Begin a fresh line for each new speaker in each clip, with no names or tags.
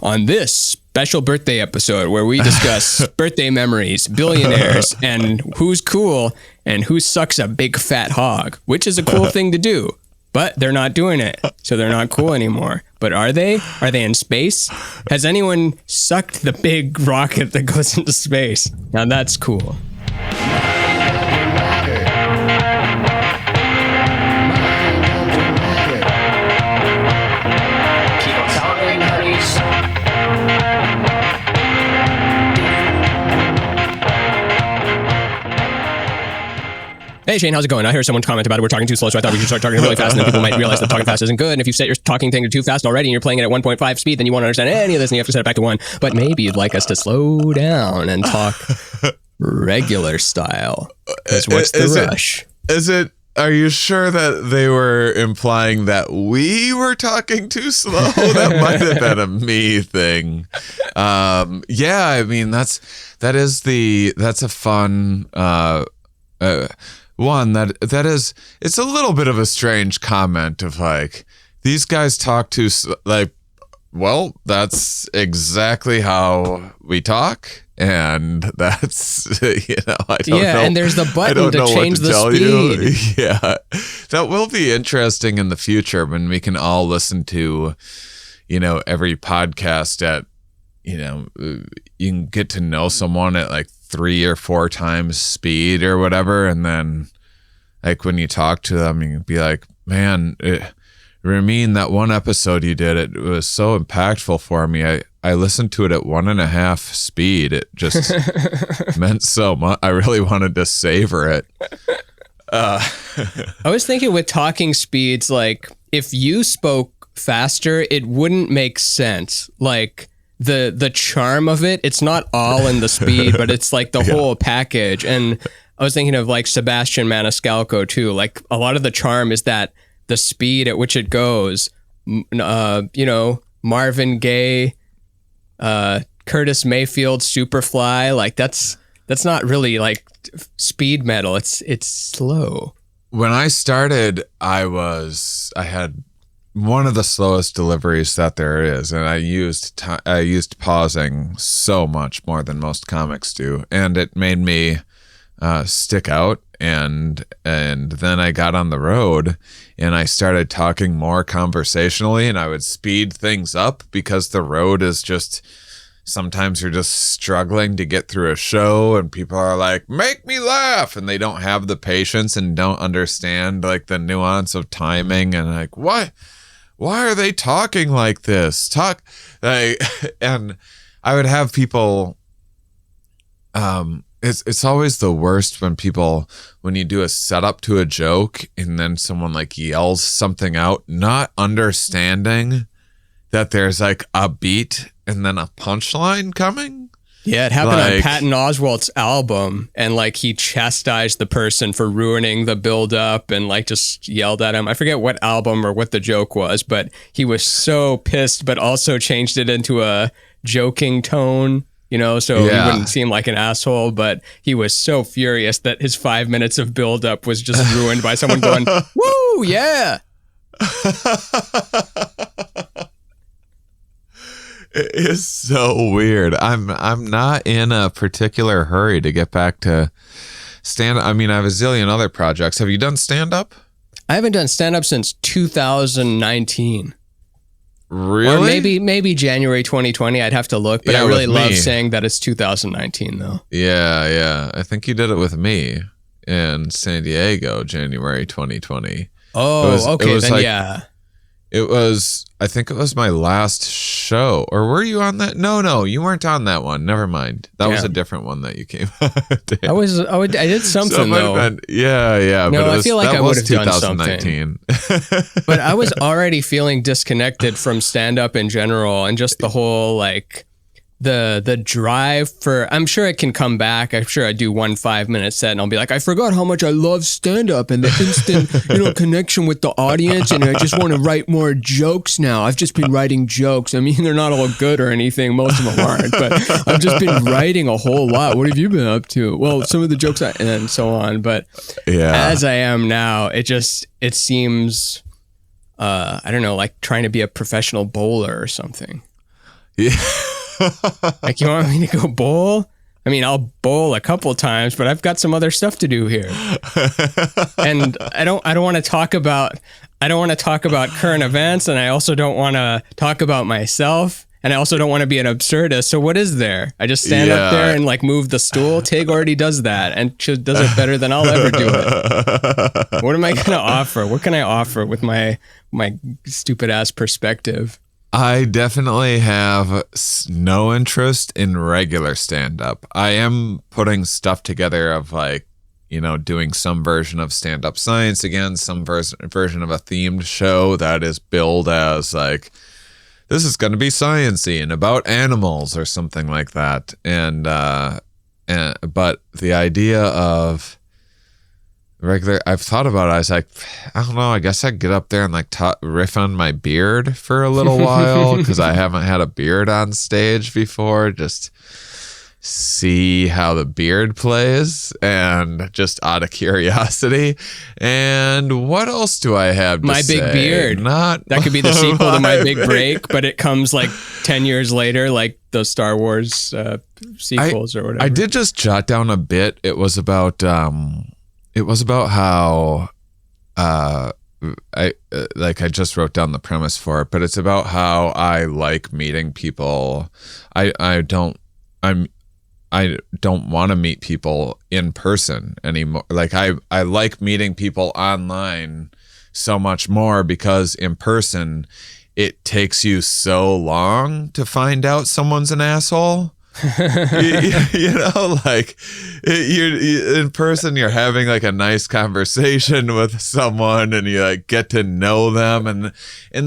on this special birthday episode where we discuss birthday memories, billionaires, and who's cool and who sucks a big fat hog, which is a cool thing to do. But they're not doing it, so they're not cool anymore. But are they? Are they in space? Has anyone sucked the big rocket that goes into space? Now that's cool. Hey Shane, how's it going? I heard someone comment about it. We're talking too slow, so I thought we should start talking really fast, and then people might realize that talking fast isn't good. And if you've set your talking thing to too fast already, and you're playing it at 1.5 speed, then you won't understand any of this, and you have to set it back to 1. But maybe you'd like us to slow down and talk regular style. Because what's the rush?
Are you sure that they were implying that we were talking too slow? That might have been a me thing. Yeah, I mean that's a fun one that is, it's a little bit of a strange comment of like, these guys talk too like, well, that's exactly how we talk, and that's I don't know.
Yeah, and there's the button to change the speed.
Yeah, that will be interesting in the future when we can all listen to, every podcast at, you can get to know someone at like 3 or 4 times speed or whatever, and then like when you talk to them, you can be like, man, Ramin, that one episode you did, it was so impactful for me. I listened to it at 1.5 speed. It just meant so much. I really wanted to savor it.
I was thinking with talking speeds, like if you spoke faster, it wouldn't make sense. Like the charm of it, it's not all in the speed, but it's like the whole package. And I was thinking of like Sebastian Maniscalco too. Like a lot of the charm is that the speed at which it goes, Marvin Gaye, Curtis Mayfield, Superfly, like that's not really like speed metal. It's slow.
When I started, I had one of the slowest deliveries that there is, and I used pausing so much more than most comics do, and it made me stick out. And then I got on the road and I started talking more conversationally, and I would speed things up because the road is just, sometimes you're just struggling to get through a show and people are like, make me laugh, and they don't have the patience and don't understand like the nuance of timing, and like, why are they talking like this? And I would have people, it's always the worst when you do a setup to a joke and then someone like yells something out, not understanding that there's like a beat and then a punchline coming.
Yeah, it happened on Patton Oswalt's album, and like he chastised the person for ruining the build up and like just yelled at him. I forget what album or what the joke was, but he was so pissed, but also changed it into a joking tone. So he wouldn't seem like an asshole, but he was so furious that his 5 minutes of buildup was just ruined by someone going, woo, yeah.
It is so weird. I'm not in a particular hurry to get back to stand-up. I mean, I have a zillion other projects. Have you done stand-up?
I haven't done stand-up since 2019.
Really?
Or maybe January 2020. I'd have to look, but I really love saying that it's 2019 though.
Yeah. I think you did it with me in San Diego, January 2020.
Oh, okay. Then like, yeah.
I think it was my last show. Or were you on that? No, you weren't on that one. Never mind. That was a different one that you came.
I did something though.
Yeah.
No,
but
I feel like I would have done
2019.
Something. But I was already feeling disconnected from stand-up in general, and just the whole like the drive for, I'm sure it can come back. I'm sure I do 1 5-minute set and I'll be like, I forgot how much I love stand-up and the instant, connection with the audience, and I just want to write more jokes now. I've just been writing jokes. I mean, they're not all good or anything. Most of them aren't, but I've just been writing a whole lot. What have you been up to? Well, some of the jokes and so on. But as I am now, it seems, I don't know, like trying to be a professional bowler or something.
Yeah.
Like, you want me to go bowl? I mean, I'll bowl a couple times, but I've got some other stuff to do here. And I don't want to talk about current events, and I also don't want to talk about myself, and I also don't want to be an absurdist. So what is there? I just stand up there and like move the stool. Tig already does that, and she does it better than I'll ever do it. What am I going to offer? What can I offer with my stupid ass perspective?
I definitely have no interest in regular stand-up. I am putting stuff together of like, you know, doing some version of stand-up science again, some version of a themed show that is billed as like, this is going to be sciencey and about animals or something like that. But the idea of regular, I've thought about it. I was like, I don't know, I guess I'd get up there and like riff on my beard for a little while, because I haven't had a beard on stage before. Just see how the beard plays, and just out of curiosity. And what else do I have to
My
say?
Big Beard. That could be the sequel to My Big Break, but it comes like 10 years later, like those Star Wars sequels or whatever.
I did just jot down a bit. It was about how I just wrote down the premise for it, but it's about how I like meeting people. I don't want to meet people in person anymore. Like I like meeting people online so much more, because in person it takes you so long to find out someone's an asshole. you know, like you in person, you're having like a nice conversation with someone, and you like get to know them, and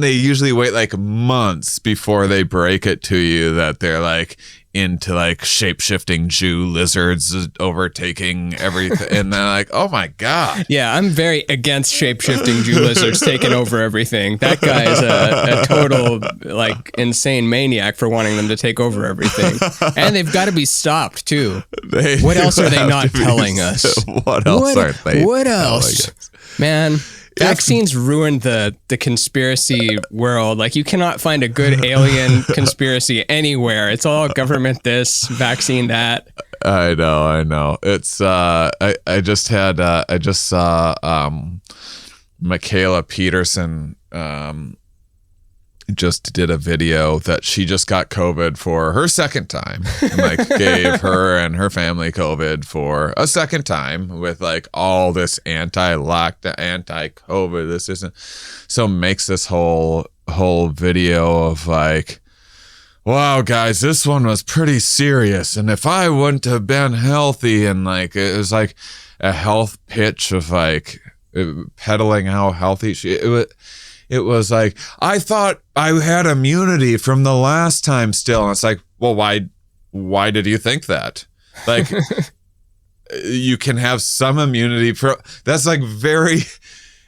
they usually wait like months before they break it to you that they're like into like shape-shifting Jew lizards overtaking everything. And they're like, oh my God.
Yeah, I'm very against shape-shifting Jew lizards taking over everything. That guy is a total like insane maniac for wanting them to take over everything. And they've got to be stopped too. What else are they not telling us?
What else aren't they?
What else? Man, vaccines ruined the conspiracy world. Like, you cannot find a good alien conspiracy anywhere. It's all government this, vaccine that.
I know. It's I just saw Michaela Peterson just did a video that she just got COVID for her second time, and like gave her and her family COVID for a second time with like all this anti-lockdown, anti-COVID. This isn't, so makes this whole video of like, wow, guys, this one was pretty serious. And if I wouldn't have been healthy, and like, it was like a health pitch of like peddling how healthy it was like, I thought I had immunity from the last time still. And it's like, well, why did you think that? Like, you can have some immunity. That's like very,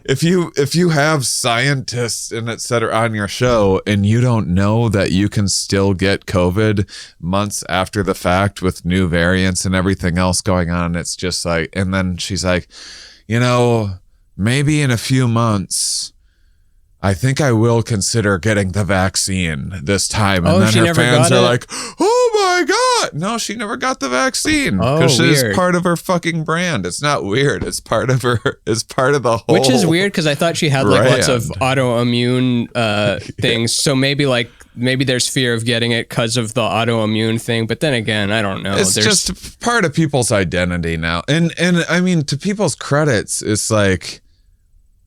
if you have scientists and et cetera on your show, and you don't know that you can still get COVID months after the fact with new variants and everything else going on, it's just like, and then she's like, you know, maybe in a few months, I think I will consider getting the vaccine this time. And then her fans are like, oh my God. No, she never got the vaccine. Because it's part of her fucking brand. It's not weird. It's part of her, it's part of the whole.
Which is weird, because I thought she had like lots of autoimmune things. So maybe there's fear of getting it because of the autoimmune thing. But then again, I don't know.
It's just part of people's identity now. And I mean, to people's credits, it's like,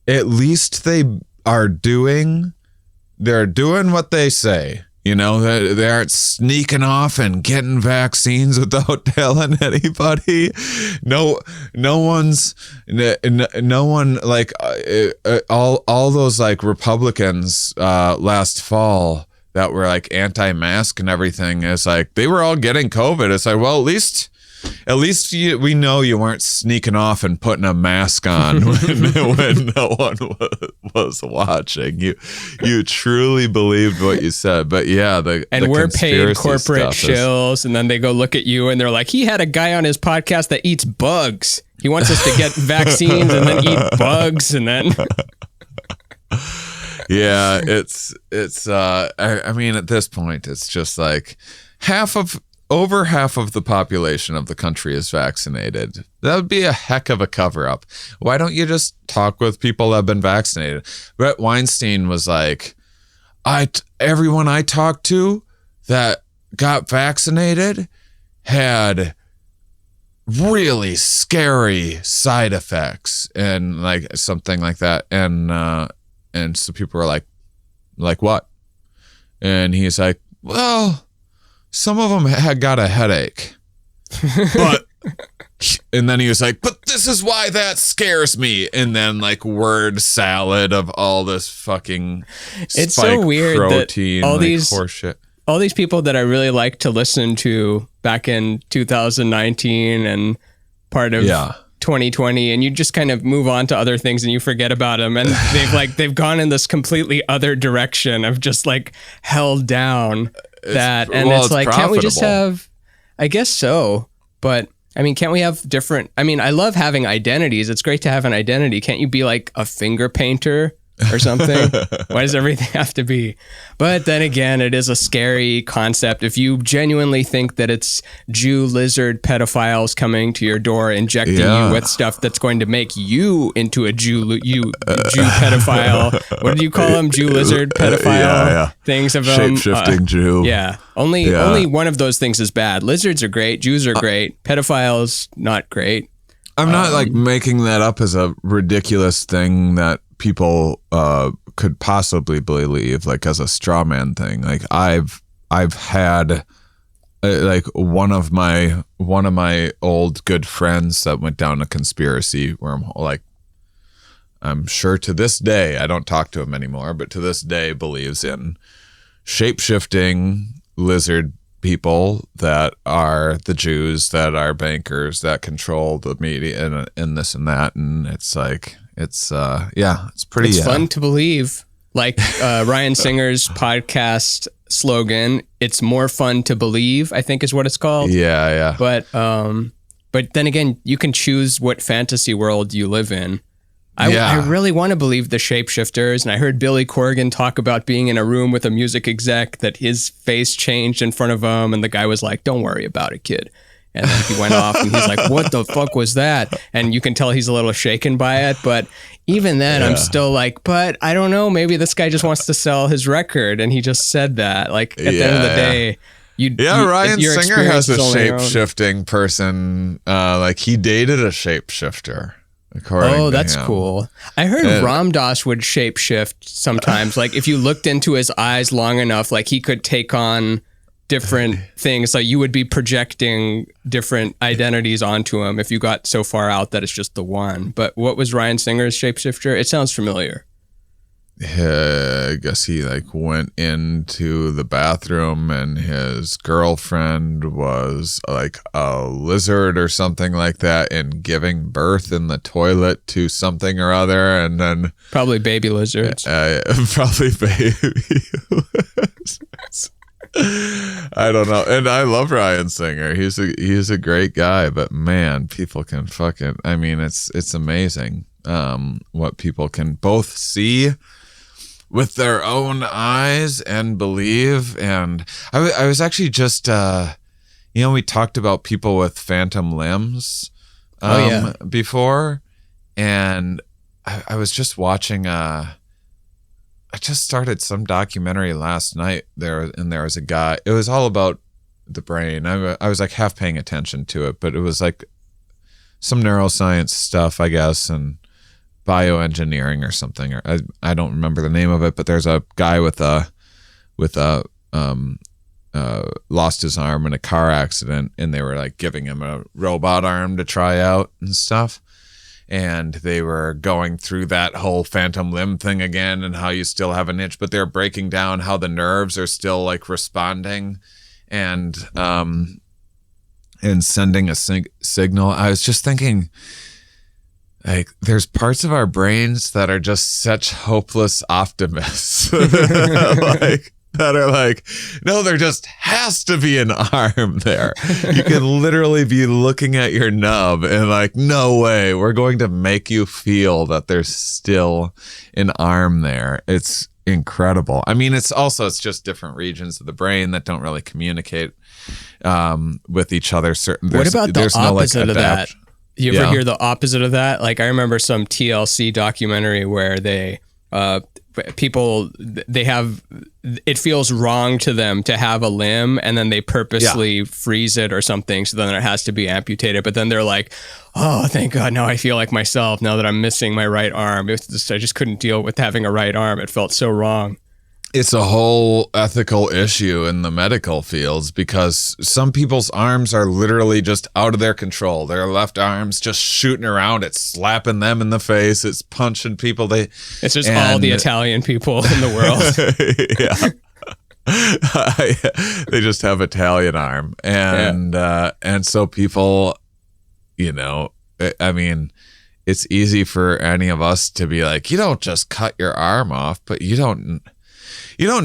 at least they're doing what they say, you know, they aren't sneaking off and getting vaccines without telling anybody. No one like all those like Republicans last fall that were like anti-mask and everything, is like they were all getting COVID. It's like, well, at least we know you weren't sneaking off and putting a mask on when no one was watching. You truly believed what you said. But yeah,
we're paid corporate shills, and then they go look at you and they're like, he had a guy on his podcast that eats bugs. He wants us to get vaccines and then eat bugs, and then
Yeah, I mean, at this point, it's just like over half of the population of the country is vaccinated. That would be a heck of a cover-up. Why don't you just talk with people that have been vaccinated? Brett Weinstein was like, everyone I talked to that got vaccinated had really scary side effects and like something like that. And so people were like what? And he's like, well, some of them had got a headache, but, and then he was like, but this is why that scares me. And then like word salad of all this fucking
it's so weird
protein,
that all
like
these
horseshit.
All these people that I really liked to listen to back in 2019 and part of 2020, and you just kind of move on to other things and you forget about them, and they've gone in this completely other direction of just like held down that, and it's like, profitable. Can't we just have? I guess so, but I mean, can't we have different? I mean, I love having identities. It's great to have an identity. Can't you be like a finger painter or something? Why does everything have to be? But then again, it is a scary concept. If you genuinely think that it's Jew lizard pedophiles coming to your door, injecting you with stuff that's going to make you into a Jew pedophile. What do you call them? Jew lizard pedophile things of them.
Shape-shifting Jew.
Yeah. Only one of those things is bad. Lizards are great. Jews are great. Pedophiles, not great.
I'm not like making that up as a ridiculous thing that people could possibly believe, like as a straw man thing. Like I've had like one of my old good friends that went down a conspiracy where I'm sure to this day, I don't talk to him anymore, but to this day believes in shape-shifting lizard people that are the Jews, that are bankers, that control the media and this and that. And it's like, it's pretty. It's
fun to believe. Like Ryan Singer's podcast slogan, "It's more fun to believe," I think is what it's called.
Yeah.
But then again, you can choose what fantasy world you live in. I really want to believe the shapeshifters, and I heard Billy Corgan talk about being in a room with a music exec that his face changed in front of him, and the guy was like, "Don't worry about it, kid." And then he went off and he's like, "What the fuck was that?" And you can tell he's a little shaken by it. But even then, I'm still like, but I don't know. Maybe this guy just wants to sell his record. And he just said that. Like, at the end of the day,
Ryan Singer has a shape-shifting person. Like, he dated a shapeshifter.
Oh, that's cool. I heard Ram Dass would shapeshift sometimes. Like, if you looked into his eyes long enough, like, he could take on different things. Like, you would be projecting different identities onto him if you got so far out that it's just the one. But what was Ryan Singer's shapeshifter? It sounds familiar.
I guess he like went into the bathroom and his girlfriend was like a lizard or something like that and giving birth in the toilet to something or other, and then
probably baby lizards.
Probably baby lizards. I don't know. And I love Ryan Singer. He's a great guy, but man, people can fucking, I mean, it's amazing what people can both see with their own eyes and believe. And I was actually just we talked about people with phantom limbs before, and I was just watching I just started some documentary last night there was a guy. It was all about the brain. I was like half paying attention to it, but it was like some neuroscience stuff, I guess, and bioengineering or something. Or I don't remember the name of it, but there's a guy with lost his arm in a car accident, and they were like giving him a robot arm to try out and stuff. And they were going through that whole phantom limb thing again and how you still have an itch, but they're breaking down how the nerves are still like responding and sending a signal. I was just thinking, like, there's parts of our brains that are just such hopeless optimists. Like, that are like, no, there just has to be an arm there. You can literally be looking at your nub and like, no way, we're going to make you feel that there's still an arm there. It's incredible. I mean, it's just different regions of the brain that don't really communicate with each other.
What about the opposite of that? You ever hear the opposite of that? Like, I remember some TLC documentary where they it feels wrong to them to have a limb, and then they purposely freeze it or something, so then it has to be amputated. But then they're like, oh, thank God, now I feel like myself now that I'm missing my right arm. I just couldn't deal with having a right arm. It felt so wrong.
It's a whole ethical issue in the medical fields, because some people's arms are literally just out of their control. Their left arm's just shooting around. It's slapping them in the face. It's punching people.
It's just all the Italian people in the world.
They just have Italian arm. And so people, I mean, it's easy for any of us to be like, you don't just cut your arm off, but you don't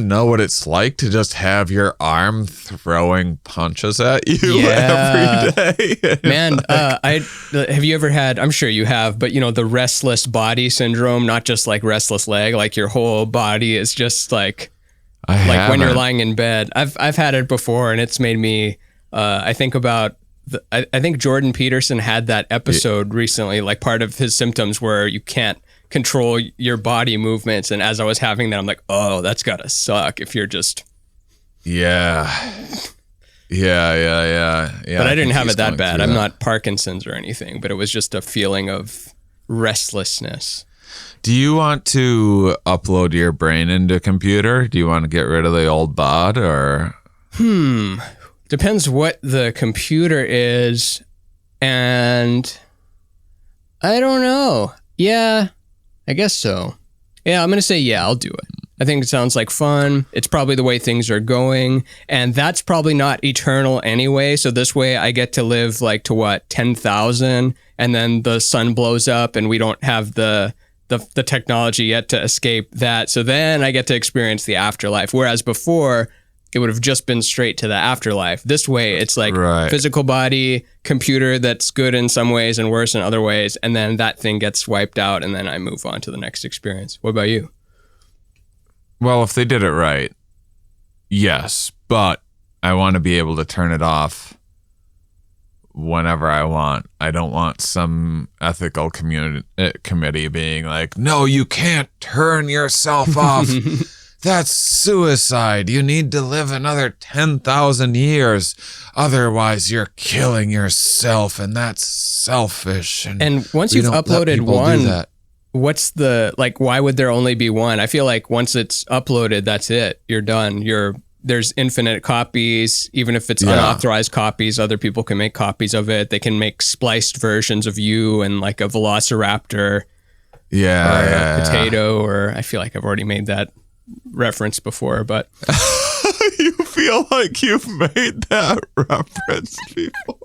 know what it's like to just have your arm throwing punches at you every day.
Man, have you ever had, I'm sure you have, but the restless body syndrome, not just like restless leg, like your whole body is just like when you're lying in bed. I've had it before, and it's made me, I think about, I think Jordan Peterson had that episode recently, like part of his symptoms where you can't control your body movements, and as I was having that, I'm like, oh, that's gotta suck if you're just
yeah.
But I didn't have it that bad. I'm not Parkinson's or anything, but it was just a feeling of restlessness.
Do you want to upload your brain into a computer? Do you want to get rid of the old bod, or
depends what the computer is, and I don't know. Yeah, I guess so. Yeah, I'm going to say, yeah, I'll do it. I think it sounds like fun. It's probably the way things are going. And that's probably not eternal anyway. So this way I get to live like to 10,000, and then the sun blows up and we don't have the technology yet to escape that. So then I get to experience the afterlife. Whereas before, it would have just been straight to the afterlife. This way, it's like physical body, computer that's good in some ways and worse in other ways, and then that thing gets wiped out, and then I move on to the next experience. What about you?
Well, if they did it right, yes, but I want to be able to turn it off whenever I want. I don't want some ethical committee being like, no, you can't turn yourself off. That's suicide. You need to live another 10,000 years. Otherwise, you're killing yourself, and that's selfish. And
once you've uploaded one, what's why would there only be one? I feel like once it's uploaded, that's it. You're done. There's infinite copies. Even if it's unauthorized copies, other people can make copies of it. They can make spliced versions of you and like a velociraptor. A potato, or I feel like I've already made that reference before, but
you feel like you've made that reference before.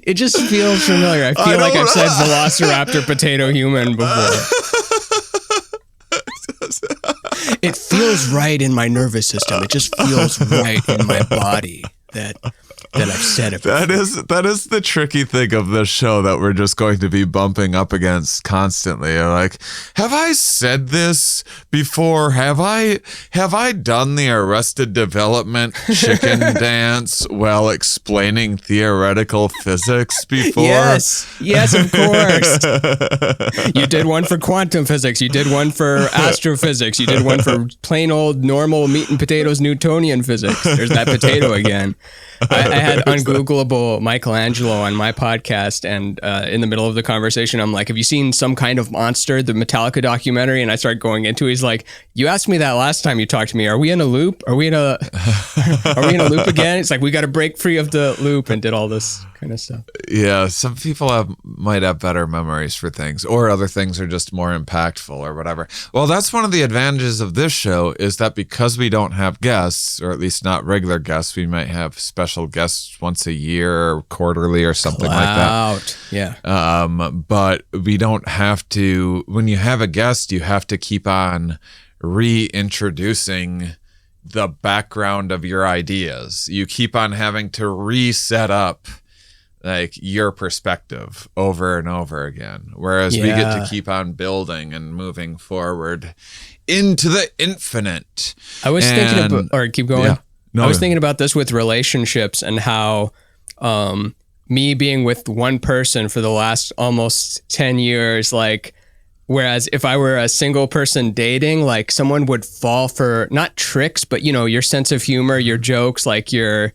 It just feels familiar. I feel like I've said velociraptor potato human before. It feels right in my nervous system. It just feels right in my body that I've said it before.
That is the tricky thing of this show that we're just going to be bumping up against constantly. Like, have I said this before? Have I done the Arrested Development chicken dance while explaining theoretical physics before?
Yes, of course. You did one for quantum physics. You did one for astrophysics. You did one for plain old normal meat and potatoes Newtonian physics. There's that potato again. I had Ungoogleable Michelangelo on my podcast, and in the middle of the conversation, I'm like, have you seen Some Kind of Monster, the Metallica documentary? And I start going into it. He's like, you asked me that last time you talked to me. Are we in a loop? Are we in a loop again? It's like, we got to break free of the loop, and did all this kind of stuff.
Yeah, some people might have better memories for things, or other things are just more impactful or whatever. Well, that's one of the advantages of this show, is that because we don't have guests, or at least not regular guests, we might have special guests once a year or quarterly or something like that.
Yeah.
But we don't have to, when you have a guest, you have to keep on reintroducing the background of your ideas. You keep on having to reset up like your perspective over and over again. Whereas we get to keep on building and moving forward into the infinite.
I was thinking about, or keep going.
Yeah. No,
I was thinking about this with relationships and how me being with one person for the last almost 10 years, like, whereas if I were a single person dating, like someone would fall for not tricks, but you know, your sense of humor, your jokes, like your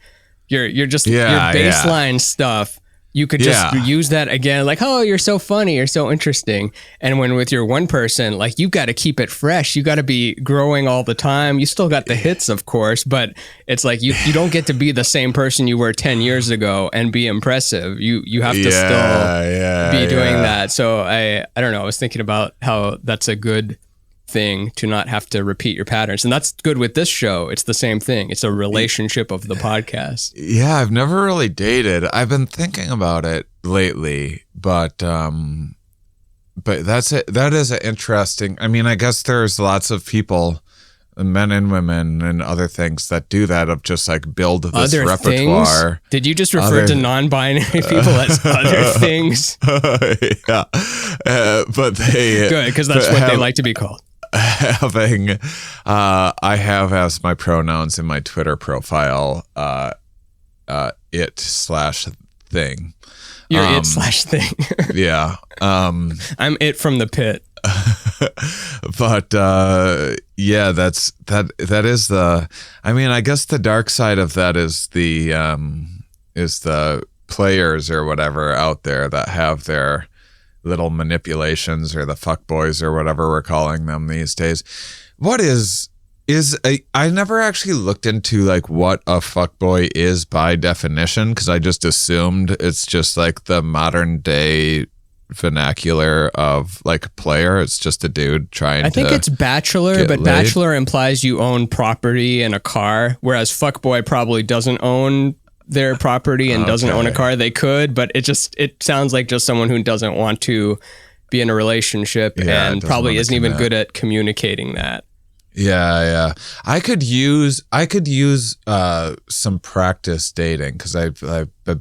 just your baseline stuff. You could just use that again, like, oh, you're so funny, you're so interesting. And when with your one person, like, you got to keep it fresh. You got to be growing all the time. You still got the hits, of course, but it's like you don't get to be the same person you were 10 years ago and be impressive. You have to still be doing that. So I don't know. I was thinking about how that's a good thing to not have to repeat your patterns. And that's good with this show. It's the same thing. It's a relationship of the podcast.
Yeah, I've never really dated. I've been thinking about it lately, but that's it. That is an interesting. I mean, I guess there's lots of people, men and women and other things that do that, of just like build this
other
repertoire.
Things? Did you just refer to non-binary people as other things?
Yeah. But they
good, because that's what they like to be called.
I have as my pronouns in my Twitter profile, it/thing.
You're it/thing.
Yeah.
I'm it from the pit.
But yeah, that is the, I mean, I guess the dark side of that is the players or whatever out there that have their little manipulations, or the fuckboys or whatever we're calling them these days. What I never actually looked into like what a fuckboy is by definition, because I just assumed it's just like the modern day vernacular of like player. It's just a dude trying to, I think
it's bachelor, but laid. Bachelor implies you own property and a car, whereas fuckboy probably doesn't own their property and doesn't own a car. They could, but it sounds like just someone who doesn't want to be in a relationship and probably isn't even good at communicating that.
Yeah. I could use some practice dating, because I've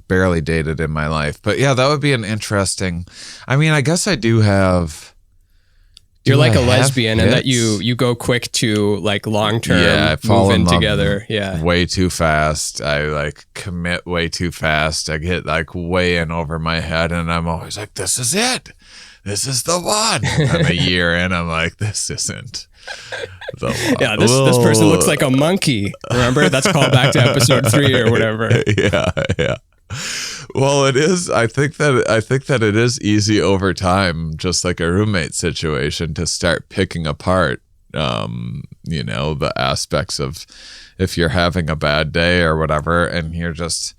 barely dated in my life. But yeah, that would be an interesting, I mean, I guess I do have.
You're like a lesbian, and that you go quick to like long term moving together. Yeah,
way too fast. I like commit way too fast. I get like way in over my head, and I'm always like, "This is it. This is the one." And a year in, I'm like, "This isn't the one."
Yeah, this person looks like a monkey. Remember, that's called back to episode 3 or whatever.
Yeah. Well, it is. I think that it is easy over time, just like a roommate situation, to start picking apart, the aspects of if you're having a bad day or whatever, and you're just,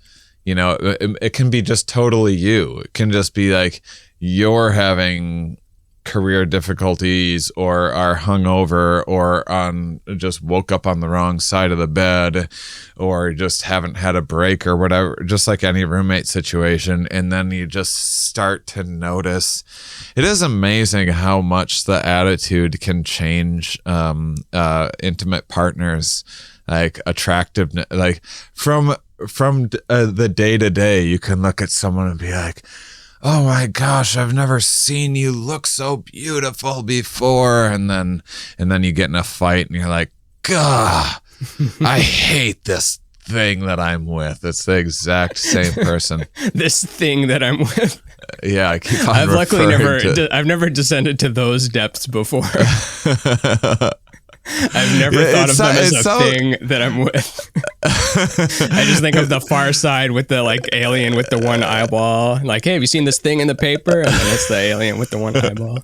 it can be just totally you. It can just be like you're having career difficulties, or are hungover, or just woke up on the wrong side of the bed, or just haven't had a break or whatever, just like any roommate situation. And then you just start to notice. It is amazing how much the attitude can change intimate partners, like attractiveness, like from the day to day. You can look at someone and be like, "Oh my gosh, I've never seen you look so beautiful before." And then you get in a fight and you're like, "Gah, I hate this thing that I'm with." It's the exact same person.
This thing that I'm with.
Yeah, I keep on
I've luckily never descended to those depths before. I've never thought of them as a thing that I'm with. I just think of the Far Side with the like alien with the one eyeball. Like, hey, have you seen this thing in the paper? And then it's the alien with the one eyeball.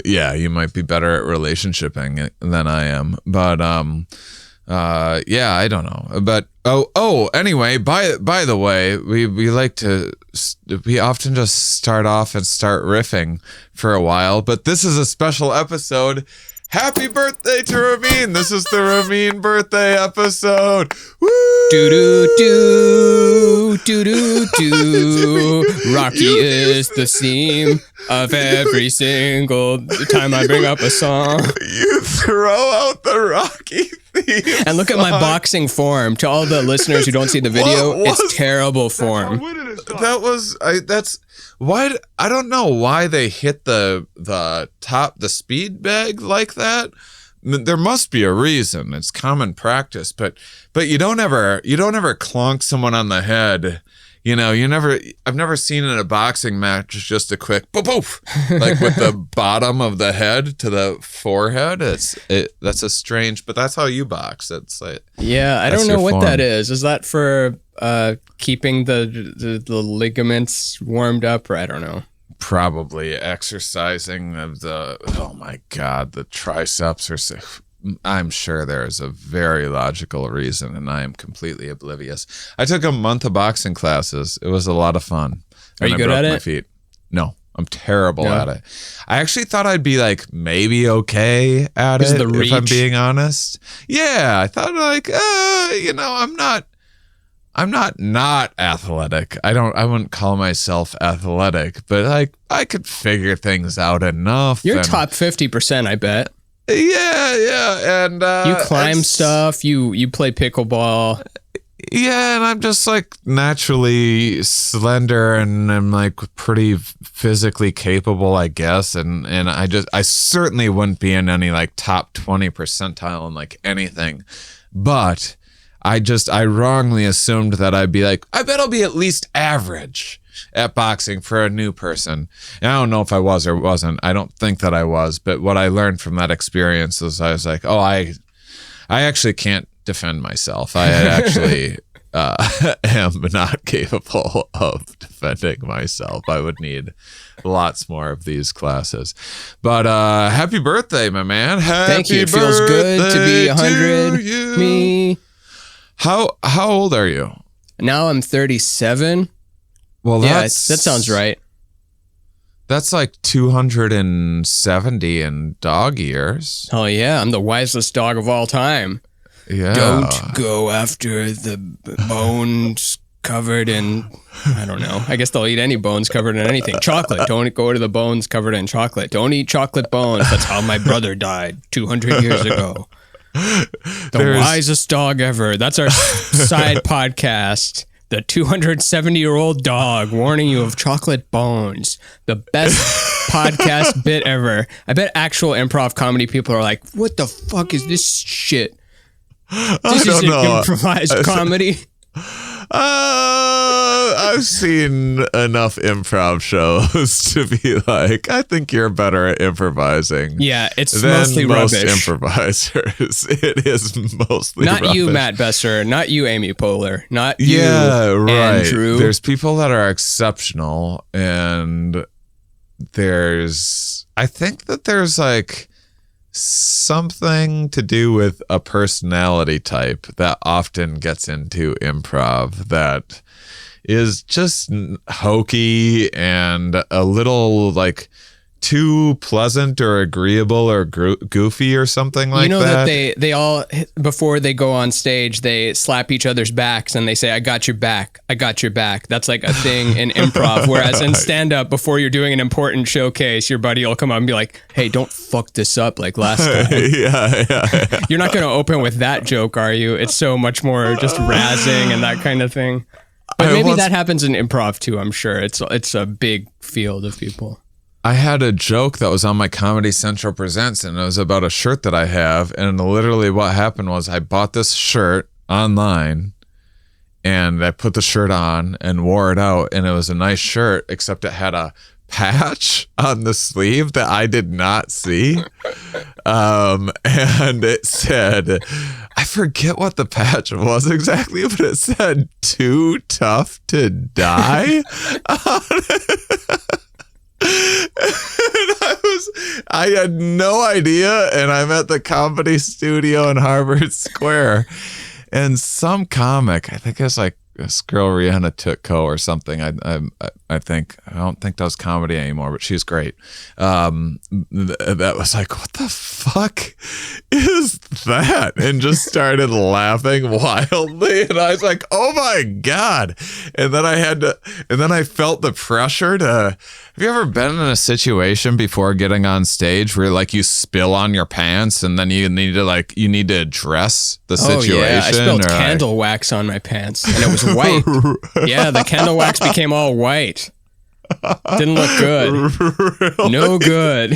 Yeah, you might be better at relationshiping than I am, but yeah, I don't know. But anyway, by the way, we often just start off and start riffing for a while, but this is a special episode. Happy birthday to Ramin. This is the Ramin birthday episode. Woo!
Do do do do do do. Rocky is the theme of every single time I bring up a song.
You throw out the Rocky theme.
And look at my boxing form. To all the listeners who don't see the video, it's terrible form.
That's why. I don't know why they hit the speed bag like that. There must be a reason. It's common practice, but you don't ever clonk someone on the head. You know, I've never seen in a boxing match just a quick poof, poof, like with the bottom of the head to the forehead. That's a strange, but that's how you box. It's like,
yeah, I don't know what that is. Is that for keeping the ligaments warmed up, or I don't know.
Probably exercising of oh my God, the triceps or so. I'm sure there is a very logical reason, and I am completely oblivious. I took a month of boxing classes. It was a lot of fun.
Are you good at it?
My feet. No, I'm terrible at it. I actually thought I'd be like maybe okay at it, if I'm being honest. Yeah, I thought like, I'm not athletic. I wouldn't call myself athletic, but like I could figure things out enough.
You're top 50%, I bet.
Yeah, and
you climb stuff. You play pickleball.
Yeah, and I'm just like naturally slender, and I'm like pretty physically capable, I guess. And I certainly wouldn't be in any like top 20 percentile in like anything, but I wrongly assumed that I'd be like, I bet I'll be at least average at boxing for a new person. And I don't know if I was or wasn't. I don't think that I was, but what I learned from that experience is I was like, oh, I actually can't defend myself. I actually am not capable of defending myself. I would need lots more of these classes. But happy birthday, my man.
Thank you. It feels good to be 100. Me.
How old are you?
Now I'm 37.
Well,
that sounds right.
That's like 270 in dog years.
Oh yeah, I'm the wisest dog of all time.
Yeah.
Don't go after the bones covered in, I don't know. I guess they'll eat any bones covered in anything. Chocolate. Don't go to the bones covered in chocolate. Don't eat chocolate bones. That's how my brother died 200 years ago. The wisest dog ever. That's our side podcast. The 270-year-old dog warning you of chocolate bones. The best podcast bit ever. I bet actual improv comedy people are like, what the fuck is this shit? This is an improvised comedy.
I've seen enough improv shows to be like, I think you're better at improvising.
Yeah, it's mostly
most
rubbish.
Improvisers. It is mostly
not
rubbish.
You, Matt Besser. Not you, Amy Poehler. Not you,
right.
Andrew.
There's people that are exceptional, and I think that there's like something to do with a personality type that often gets into improv that is just hokey and a little like too pleasant or agreeable or goofy or something like that.
You know that they all, before they go on stage, they slap each other's backs and they say, I got your back. I got your back. That's like a thing in improv. Whereas in stand-up, before you're doing an important showcase, your buddy will come up and be like, hey, don't fuck this up like last time.
Yeah.
You're not going to open with that joke, are you? It's so much more just razzing and that kind of thing. But maybe that happens in improv too, I'm sure. It's a big field of people.
I had a joke that was on my Comedy Central Presents, and it was about a shirt that I have. And literally what happened was I bought this shirt online, and I put the shirt on and wore it out. And it was a nice shirt, except it had a patch on the sleeve that I did not see. And it said, I forget what the patch was exactly, but it said, too tough to die on it. And I had no idea, and I'm at the Comedy Studio in Harvard Square, and some comic, I think it's like this girl Rihanna Tutko or something. I I don't think does comedy anymore, but she's great. That was like, what the fuck is that? And just started laughing wildly. And I was like, oh my God. And then I felt the pressure to, have you ever been in a situation before getting on stage where like you spill on your pants and then you need to address the situation?
Yeah, I spilled candle wax on my pants and it was white. Yeah, the candle wax became all white. Didn't look good.
Really?
No good.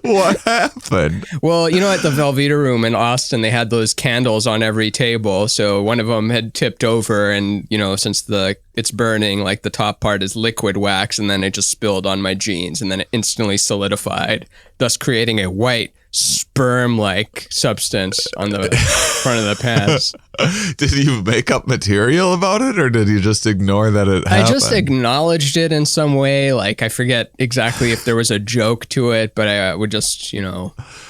What happened?
Well, at the Velveeta room in Austin, they had those candles on every table. So one of them had tipped over and, since it's burning, like the top part is liquid wax, and then it just spilled on my jeans and then it instantly solidified, thus creating a white sperm-like substance on the front of the pants.
Did you make up material about it, or did you just ignore that it happened?
I just acknowledged it in some way. Like, I forget exactly if there was a joke to it, but I would just,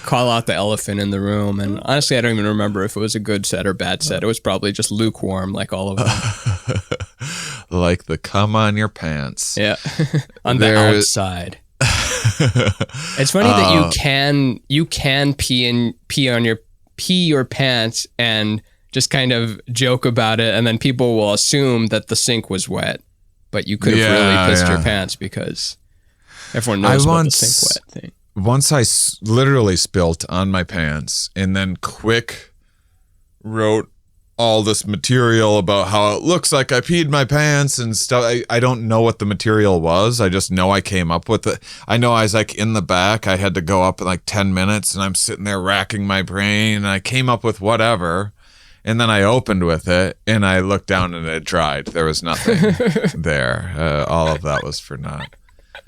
call out the elephant in the room. And honestly, I don't even remember if it was a good set or bad set. It was probably just lukewarm, like all of them.
Like the cum on your pants.
Yeah, on the outside. It's funny that you can pee your pants and just kind of joke about it, and then people will assume that the sink was wet, but you could have really pissed your pants because everyone knows about the sink wet thing.
Once I literally spilt on my pants and then quick wrote all this material about how it looks like I peed my pants and stuff. I don't know what the material was. I just know I came up with it. I know I was like in the back. I had to go up in like 10 minutes and I'm sitting there racking my brain and I came up with whatever. And then I opened with it and I looked down and it dried. There was nothing there. All of that was for naught.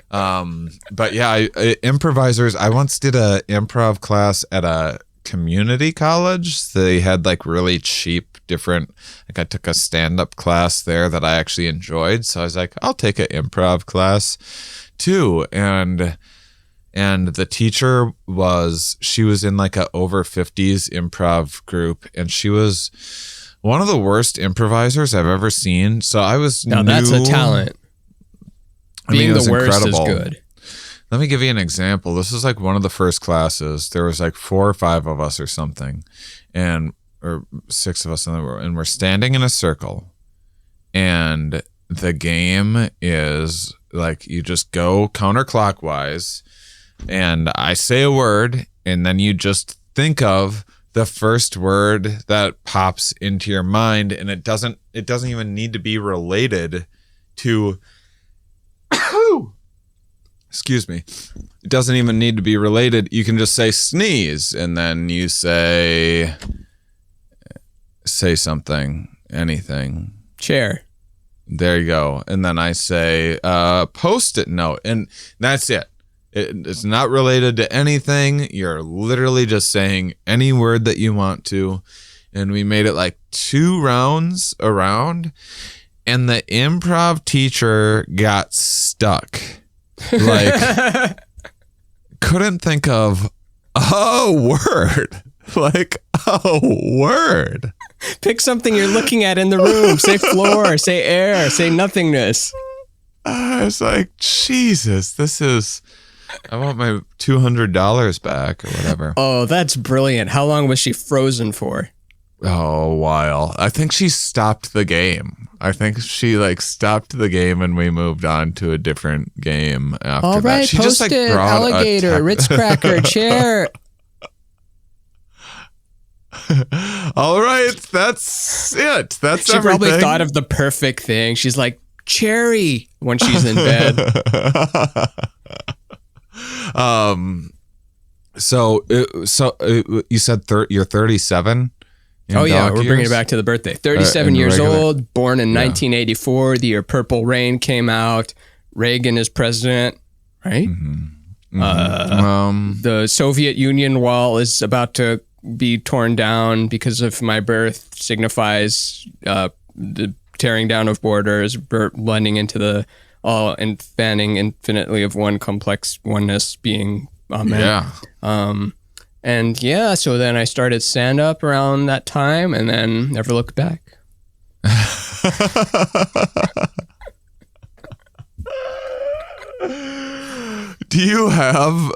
But yeah, improvisers. I once did a improv class at a community college. They had like really cheap different, like I took a stand-up class there that I actually enjoyed, so I was like, I'll take an improv class too. And the teacher she was in like a over 50s improv group, and she was one of the worst improvisers I've ever seen. So I was
now that's a talent. Being the worst is good.
Let me give you an example. This is like one of the first classes. There was like 4 or 5 of us or something, or 6 of us, and we're standing in a circle. And the game is like you just go counterclockwise, and I say a word, and then you just think of the first word that pops into your mind, and it doesn't even need to be related to. Excuse me. It doesn't even need to be related. You can just say sneeze, and then you say something, anything.
Chair.
There you go. And then I say Post-it note, and that's it. It's not related to anything. You're literally just saying any word that you want to. And we made it like 2 rounds around, and the improv teacher got stuck. Like, couldn't think of a word. Like, a word.
Pick something you're looking at in the room. Say floor, say air, say nothingness.
I was like, Jesus, I want my $200 back or whatever.
Oh, that's brilliant. How long was she frozen for?
Oh, a while. I think she stopped the game. I think she stopped the game and we moved on to a different game after
all right,
that. She
Post-it,
just brought
alligator, Ritz cracker, chair.
All right, that's it. That's
she
everything.
Probably thought of the perfect thing. She's like, cherry, when she's in bed.
So you said you're 37?
Oh yeah, we're bringing it back to the birthday. 37 years old, born in 1984. The year Purple Rain came out. Reagan is president, right?
Mm-hmm. Mm-hmm.
The Soviet Union wall is about to be torn down because of my birth. Signifies the tearing down of borders, Bert blending into the all and fanning infinitely of one complex oneness being amen.
Yeah.
And yeah, so then I started stand-up around that time and then never looked back.
Do you have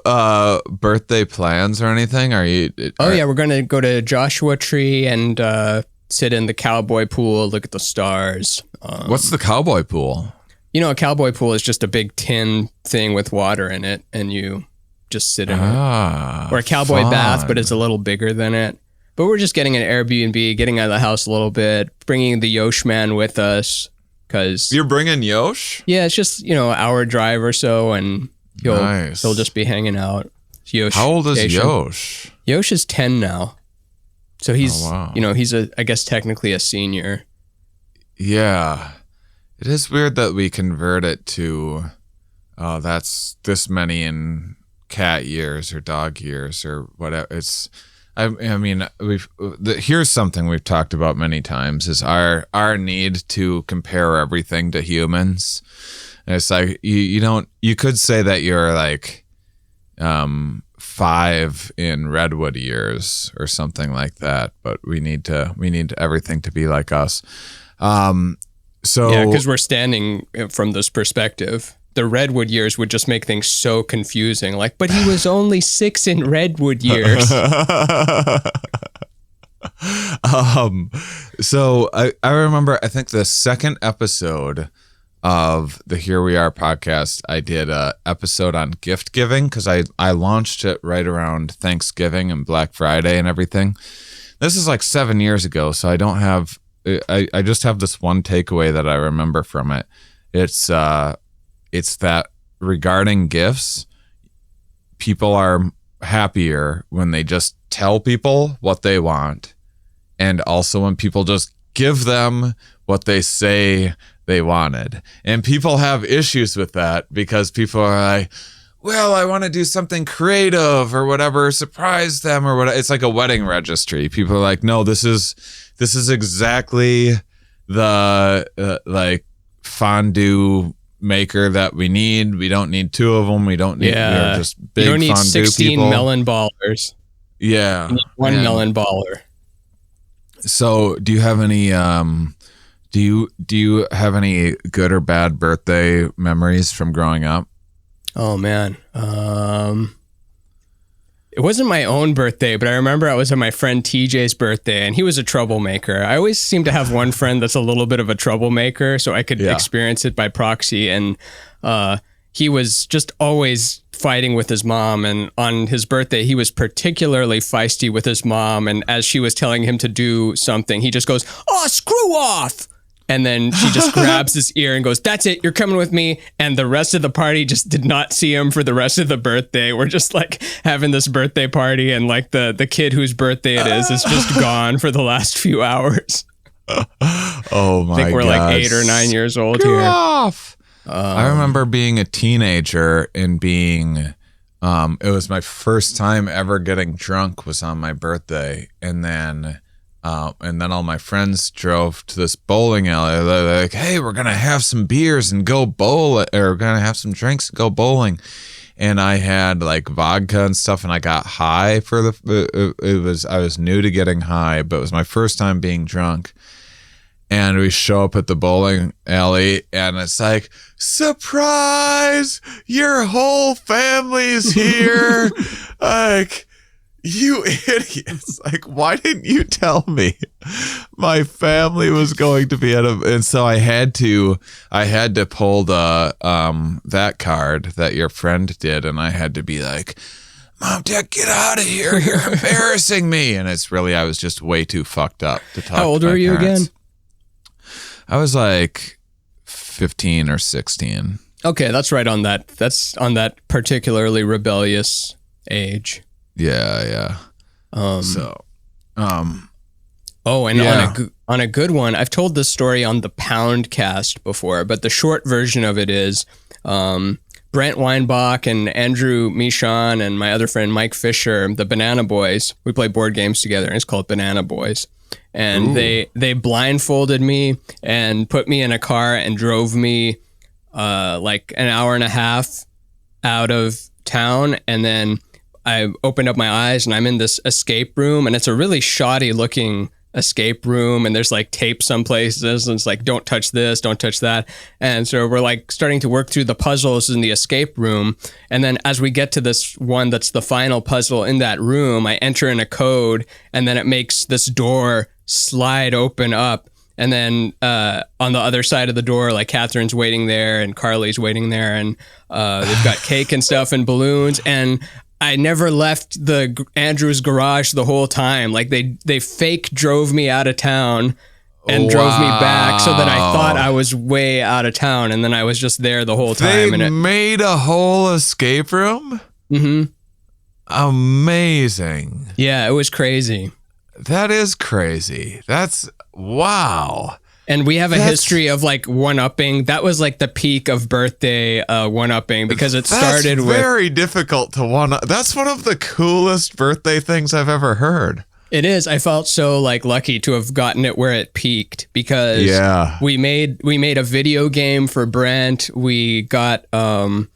birthday plans or anything?
Yeah, we're gonna go to Joshua Tree and sit in the cowboy pool, look at the stars.
What's the cowboy pool?
A cowboy pool is just a big tin thing with water in it, and you just sit in it. Or a cowboy bath, but it's a little bigger than it. But we're just getting an Airbnb, getting out of the house a little bit, bringing the Yosh man with us. Because
you're bringing Yosh?
Yeah, it's just, an hour drive or so, and he'll just be hanging out. Yosh
How old is
Station.
Yosh?
Yosh is 10 now. So he's,
wow.
He's I guess technically a senior.
Yeah. It is weird that we convert it to, that's this many in cat years or dog years or whatever. Here's something we've talked about many times is our need to compare everything to humans. And it's like, you could say that you're like, 5 in redwood years or something like that, but we need everything to be like us.
Because we're standing from this perspective. The redwood years would just make things so confusing. Like, but he was only 6 in redwood years.
So I remember, I think the second episode of the Here We Are podcast, I did a episode on gift giving because I launched it right around Thanksgiving and Black Friday and everything. This is like 7 years ago, so I don't have. I just have this one takeaway that I remember from it. It's that regarding gifts, people are happier when they just tell people what they want, and also when people just give them what they say they wanted. And people have issues with that because people are like, well, I want to do something creative or whatever, surprise them or whatever. It's like a wedding registry. People are like, no, this is exactly the like fondue maker that we need. We don't need 2 of them. We don't need we're just big
you don't need
fondue
16
people.
melon ballers.
Yeah.
You need 1 melon baller.
So do you have any do you have any good or bad birthday memories from growing up?
Oh man. It wasn't my own birthday, but I remember I was at my friend TJ's birthday, and he was a troublemaker. I always seem to have one friend that's a little bit of a troublemaker, so I could experience it by proxy. And he was just always fighting with his mom. And on his birthday, he was particularly feisty with his mom. And as she was telling him to do something, he just goes, "Oh, screw off!" And then she just grabs his ear and goes, "That's it, you're coming with me." And the rest of the party just did not see him for the rest of the birthday. We're just like having this birthday party, and like the kid whose birthday it is just gone for the last few hours.
Oh my god.
I think we're like 8 or 9 years old
Screw
here.
Off. I remember being a teenager and being it was my first time ever getting drunk was on my birthday, and then all my friends drove to this bowling alley. They're like, "Hey, we're gonna have some beers and go bowl, or we're gonna have some drinks and go bowling." And I had like vodka and stuff, and I got high for I was new to getting high, but it was my first time being drunk. And we show up at the bowling alley, and it's like, "Surprise! Your whole family's here!" Like, you idiots. Like, why didn't you tell me my family was going to be and so I had to pull the that card that your friend did, and I had to be like, "Mom, Dad, get out of here. You're embarrassing me." And it's really, I was just way too fucked up to talk.
How old
to my
were you
parents.
again?
I was like 15 or 16.
Okay, that's right on that. That's on that particularly rebellious age.
Yeah.
On a good one, I've told this story on the Poundcast before, but the short version of it is Brent Weinbach and Andrew Michon and my other friend Mike Fisher, the Banana Boys. We play board games together, and it's called Banana Boys. And they blindfolded me and put me in a car and drove me like an hour and a half out of town, and then I opened up my eyes and I'm in this escape room, and it's a really shoddy looking escape room, and there's like tape some places, and it's like, don't touch this, don't touch that. And so we're like starting to work through the puzzles in the escape room. And then as we get to this one that's the final puzzle in that room, I enter in a code, and then it makes this door slide open up. And then on the other side of the door, like Catherine's waiting there and Carly's waiting there, and they've got cake and stuff and balloons. And I never left Andrew's garage the whole time. Like they fake drove me out of town and drove me back so that I thought I was way out of town, and then I was just there the whole time.
They made a whole escape room?
Mm-hmm.
Amazing.
Yeah, it was crazy.
That is crazy. That's wow.
And we have a history of like one-upping. That was like the peak of birthday one-upping, because it started with...
That's very difficult to one-up. That's one of the coolest birthday things I've ever heard.
It is. I felt so like lucky to have gotten it where it peaked, because we made a video game for Brent. We got a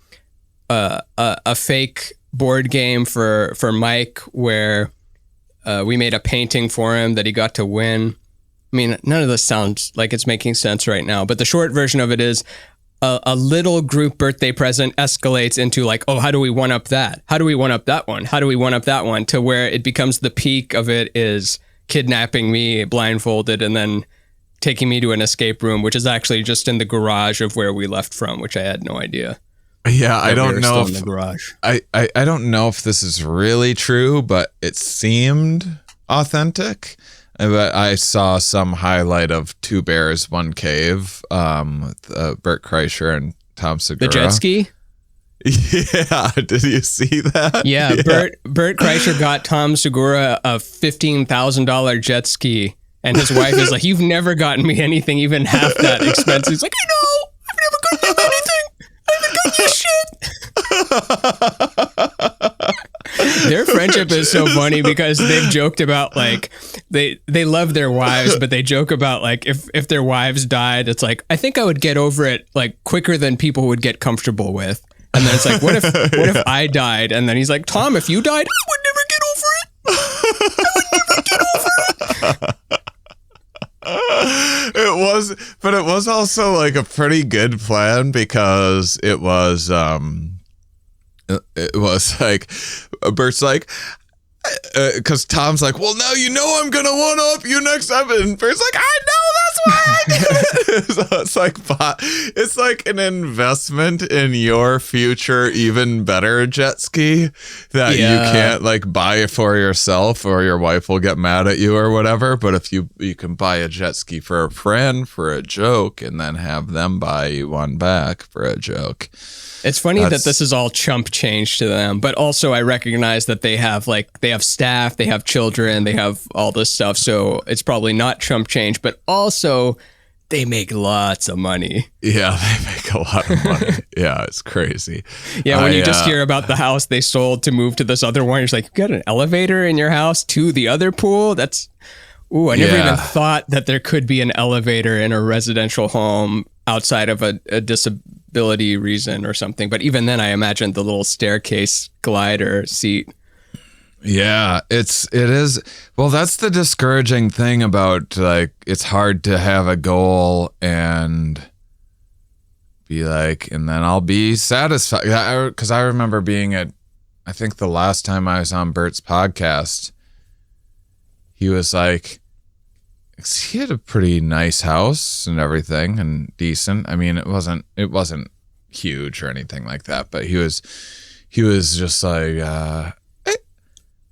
fake board game for Mike where we made a painting for him that he got to win. I mean, none of this sounds like it's making sense right now, but the short version of it is a little group birthday present escalates into like, oh, how do we one up that? How do we one up that one? How do we one up that one? To where it becomes the peak of it is kidnapping me blindfolded and then taking me to an escape room, which is actually just in the garage of where we left from, which I had no idea.
Yeah, I don't know if
in the garage.
I don't know if this is really true, but it seemed authentic. But I saw some highlight of Two Bears, One Cave, with Bert Kreischer and Tom Segura.
The jet ski?
Yeah, did you see that?
Yeah. Bert Kreischer got Tom Segura a $15,000 jet ski, and his wife is like, "You've never gotten me anything even half that expensive." He's like, "I know, I've never gotten you anything. I haven't gotten you shit." Their friendship is so funny because they've joked about like they love their wives, but they joke about like if their wives died, it's like, I think I would get over it like quicker than people would get comfortable with. And then it's like, what if I died? And then he's like, Tom, if you died, I would never get over it. I would never get over it.
It was also like a pretty good plan, because it was like Bert's like, because Tom's like, well, now you know I'm gonna one up you next time, and Bert's like, I know, that's why I did it. So it's like an investment in your future even better jet ski that you can't like buy for yourself, or your wife will get mad at you or whatever. But if you can buy a jet ski for a friend for a joke, and then have them buy you one back for a joke.
It's funny that this is all chump change to them, but also I recognize that they have staff, they have children, they have all this stuff. So it's probably not chump change, but also they make lots of money.
Yeah, they make a lot of money. Yeah, it's crazy.
Yeah, when you just hear about the house they sold to move to this other one, you're just like, you got an elevator in your house to the other pool? That's, I never even thought that there could be an elevator in a residential home outside of a disability reason or something. But even then, I imagined the little staircase glider seat.
Yeah, it is. Well, that's the discouraging thing about, like, it's hard to have a goal and be like, and then I'll be satisfied. Because I remember being I think the last time I was on Bert's podcast, he was like, he had a pretty nice house and everything, and decent. I mean, it wasn't huge or anything like that, but he was just like, man,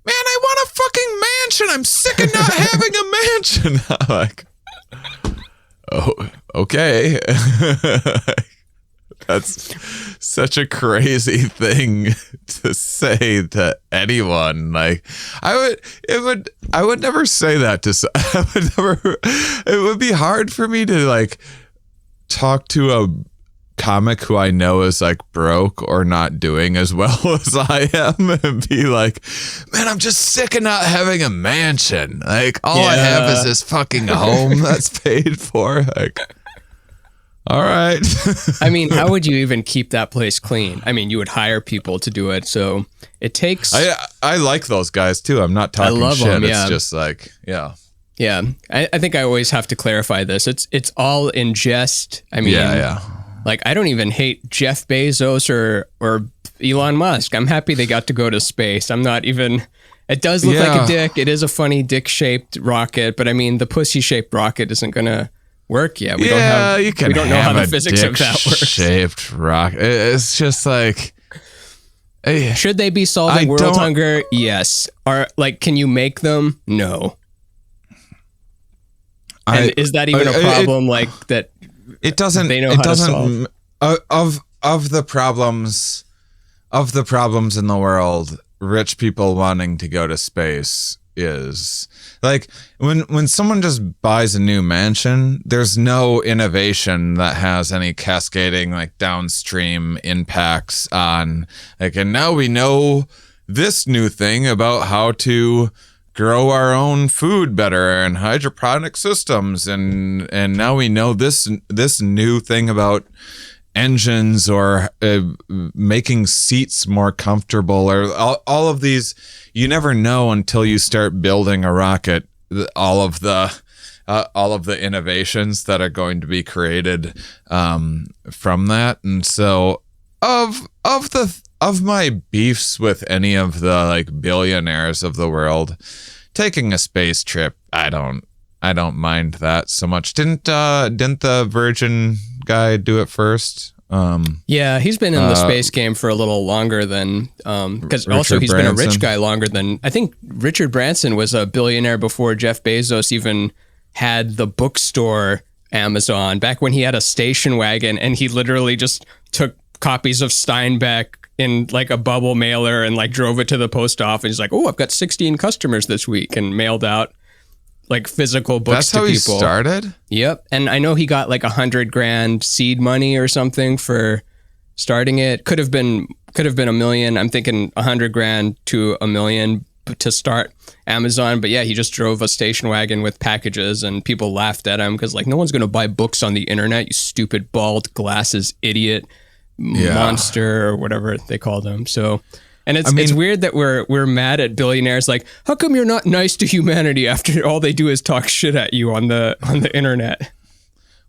I want a fucking mansion. I'm sick of not having a mansion. I'm like, oh, okay. That's such a crazy thing to say to anyone. Like, I would never say that to. It would be hard for me to like talk to a comic who I know is like broke or not doing as well as I am, and be like, man, I'm just sick of not having a mansion. Like, all I have is this fucking home that's paid for. Like, all right.
I mean, how would you even keep that place clean? I mean, you would hire people to do it, so it takes...
I like those guys, too. I'm not talking shit. It's just like,
Yeah, I think I always have to clarify this. It's all in jest. I mean, like I don't even hate Jeff Bezos or Elon Musk. I'm happy they got to go to space. I'm not even. It does look like a dick. It is a funny dick-shaped rocket, but I mean, the pussy-shaped rocket isn't gonna work yet. We don't know how the physics of that works.
Shaped rocket. It's just like.
Should they be solving world hunger? Yes. Can you make them? No. Is that even a problem? That
it doesn't.
They know
it
how
doesn't.
To solve?
Of the problems in the world, rich people wanting to go to space is like when someone just buys a new mansion. There's no innovation that has any cascading like downstream impacts on like. And now we know this new thing about how to grow our own food better and hydroponic systems, and now we know this new thing about engines or making seats more comfortable, or all of these. You never know until you start building a rocket all of the innovations that are going to be created from that. And so of my beefs with any of the like billionaires of the world, taking a space trip, I don't mind that so much. Didn't the Virgin guy do it first?
Yeah, he's been in the space game for a little longer than because also he's been a rich guy longer than I think Richard Branson was a billionaire before Jeff Bezos even had the bookstore Amazon, back when he had a station wagon and he literally just took copies of Steinbeck in like a bubble mailer and like drove it to the post office. He's like, oh, I've got 16 customers this week, and mailed out like physical books to people.
That's how he started?
Yep. And I know he got like $100,000 seed money or something for starting it. Could have been $1 million. I'm thinking $100,000 to $1 million to start Amazon. But yeah, he just drove a station wagon with packages, and people laughed at him because like, no one's going to buy books on the internet, you stupid bald glasses idiot monster or whatever they called him. So, and it's weird that we're mad at billionaires. Like, how come you're not nice to humanity after all they do is talk shit at you on the internet?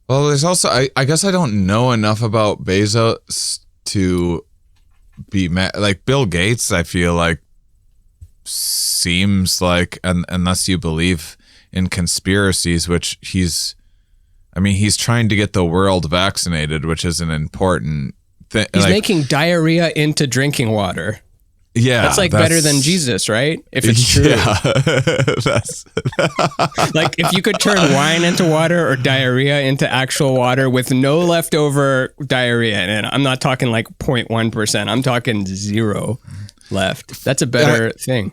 Well, there's also I guess I don't know enough about Bezos to be mad. Like Bill Gates, I feel like seems like, unless you believe in conspiracies, which he's trying to get the world vaccinated, which is an important thing.
He's making diarrhea into drinking water.
Yeah,
that's better than Jesus, right? If it's true.
Yeah. That's
like if you could turn wine into water or diarrhea into actual water with no leftover diarrhea, and I'm not talking like 0.1%, I'm talking 0 left. That's a better thing.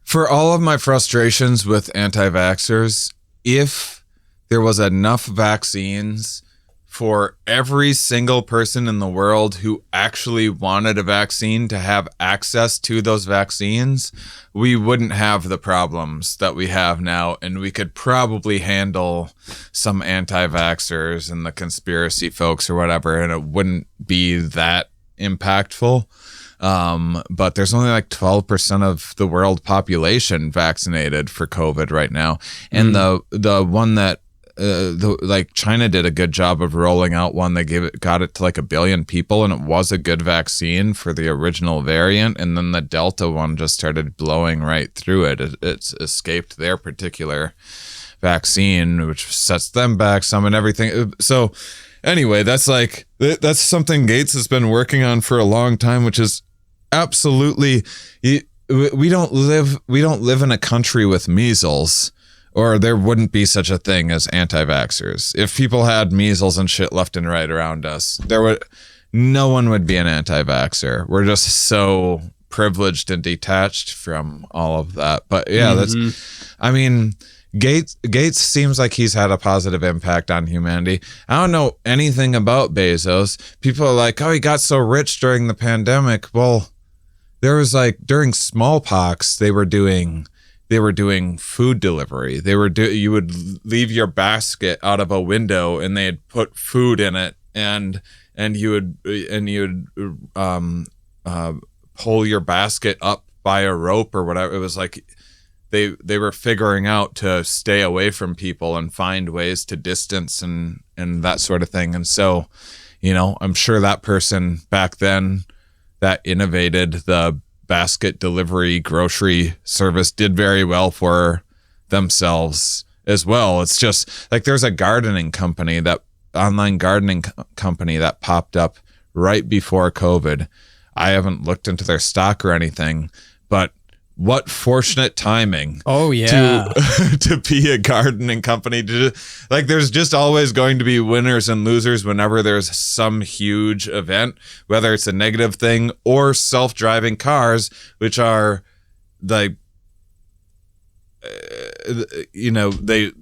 For all of my frustrations with anti-vaxxers, if there was enough vaccines for every single person in the world who actually wanted a vaccine to have access to those vaccines, we wouldn't have the problems that we have now, and we could probably handle some anti-vaxxers and the conspiracy folks or whatever, and it wouldn't be that impactful. But there's only like 12% of the world population vaccinated for COVID right now. And the one that China did a good job of rolling out one. They got it to like 1 billion people, and it was a good vaccine for the original variant. And then the Delta one just started blowing right through it. It's escaped their particular vaccine, which sets them back some and everything. So anyway, that's something Gates has been working on for a long time, which is absolutely, we don't live in a country with measles, or there wouldn't be such a thing as anti-vaxxers. If people had measles and shit left and right around us, no one would be an anti-vaxxer. We're just so privileged and detached from all of that. But yeah, Gates seems like he's had a positive impact on humanity. I don't know anything about Bezos. People are like, oh, he got so rich during the pandemic. Well, there was during smallpox, they were doing food delivery. You would leave your basket out of a window, and they'd put food in it, and you would pull your basket up by a rope or whatever. It was like they were figuring out to stay away from people and find ways to distance and that sort of thing. And so, I'm sure that person back then that innovated the basket delivery grocery service did very well for themselves as well. It's just like there's a online gardening company that popped up right before COVID. I haven't looked into their stock or anything, but what fortunate timing.
Oh yeah.
To be a gardening company. There's just always going to be winners and losers whenever there's some huge event, whether it's a negative thing or self-driving cars, which are like,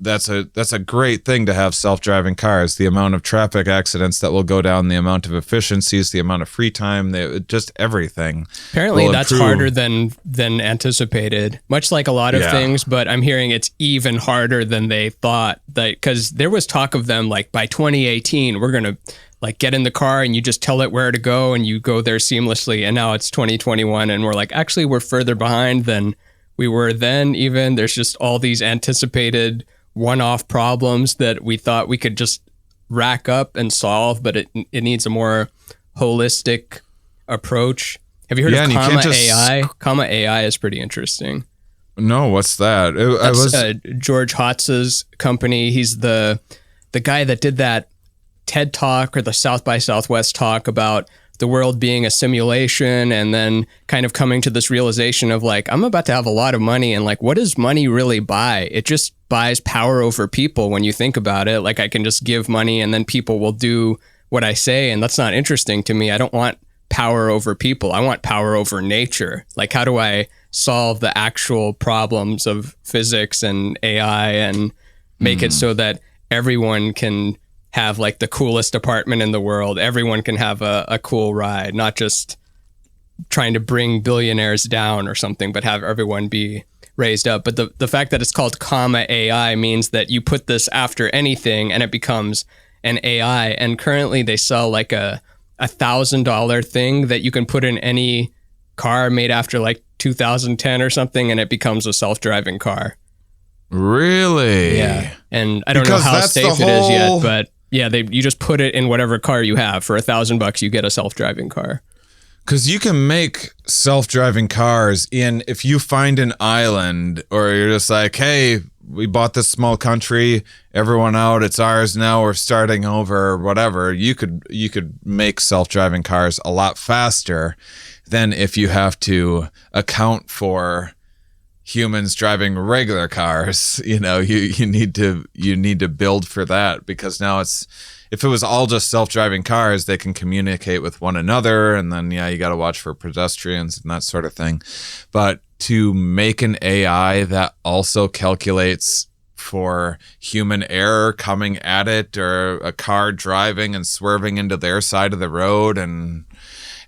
that's a great thing to have self-driving cars. The amount of traffic accidents that will go down, the amount of efficiencies, the amount of free time, just everything.
Apparently that's harder than anticipated, much like a lot of things, but I'm hearing it's even harder than they thought, because there was talk of them like by 2018 we're gonna like get in the car and you just tell it where to go and you go there seamlessly, and now it's 2021 and we're like, actually we're further behind than we were then. Even there's just all these anticipated one-off problems that we thought we could just rack up and solve, but it needs a more holistic approach. Have you heard of Comma AI? Comma AI is pretty interesting.
No, what's that?
That's George Hotz's company. He's the guy that did that TED Talk or the South by Southwest talk about the world being a simulation, and then kind of coming to this realization of like, I'm about to have a lot of money, and like, what does money really buy? It just buys power over people when you think about it. Like, I can just give money and then people will do what I say, and that's not interesting to me. I don't want power over people. I want power over nature. Like, how do I solve the actual problems of physics and AI and make it so that everyone can have like the coolest apartment in the world. Everyone can have a cool ride, not just trying to bring billionaires down or something, but have everyone be raised up. But the fact that it's called Comma AI means that you put this after anything and it becomes an AI. And currently they sell like a $1,000 thing that you can put in any car made after like 2010 or something, and it becomes a self-driving car.
Really?
Yeah. And I don't know how safe it is yet, but yeah, you just put it in whatever car you have. For $1,000, you get a self-driving car.
Because you can make self-driving cars if you find an island, or you're just like, hey, we bought this small country, everyone out, it's ours now, we're starting over, or whatever. You could make self-driving cars a lot faster than if you have to account for humans driving regular cars. You need to build for that, because now if it was all just self-driving cars, they can communicate with one another, and then you got to watch for pedestrians and that sort of thing. But to make an AI that also calculates for human error coming at it, or a car driving and swerving into their side of the road and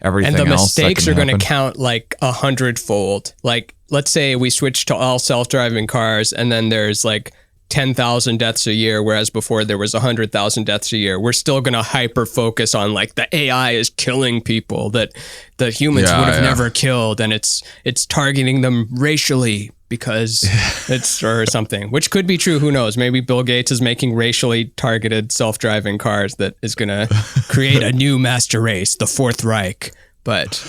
everything else,
and the mistakes are going to count like 100-fold. Like, let's say we switch to all self-driving cars, and then there's like 10,000 deaths a year, whereas before there was 100,000 deaths a year. We're still going to hyper focus on like the AI is killing people that the humans would have never killed, and it's targeting them racially because it's or something, which could be true. Who knows? Maybe Bill Gates is making racially targeted self-driving cars that is going to create a new master race, the Fourth Reich. But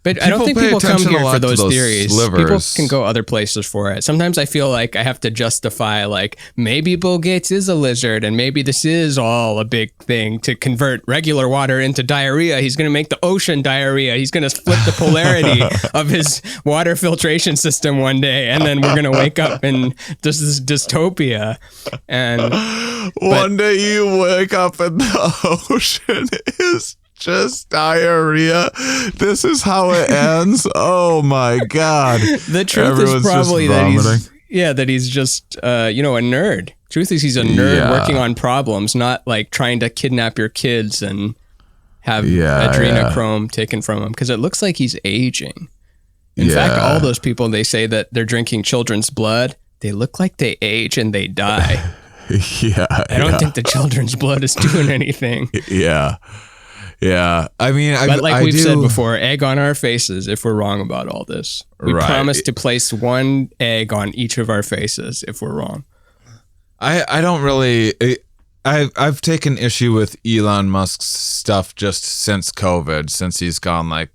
I don't think people come here for those theories. People can go other places for it. Sometimes I feel like I have to justify, like, maybe Bill Gates is a lizard, and maybe this is all a big thing to convert regular water into diarrhea. He's going to make the ocean diarrhea. He's going to flip the polarity of his water filtration system one day, and then we're going to wake up in this is dystopia. And
one day you wake up and the ocean is just diarrhea. This is how it ends. Oh my God.
The truth is probably that he's just a nerd. Truth is he's a nerd working on problems, not like trying to kidnap your kids and have adrenochrome taken from him, because it looks like he's aging. In fact, all those people, they say that they're drinking children's blood, they look like they age and they die. I don't think the children's blood is doing anything.
Yeah. I mean,
But like
I
we've
do,
said before, egg on our faces if we're wrong about all this. We
Right.
promise to place one egg on each of our faces if we're wrong.
I don't really. I've taken issue with Elon Musk's stuff just since COVID, since he's gone like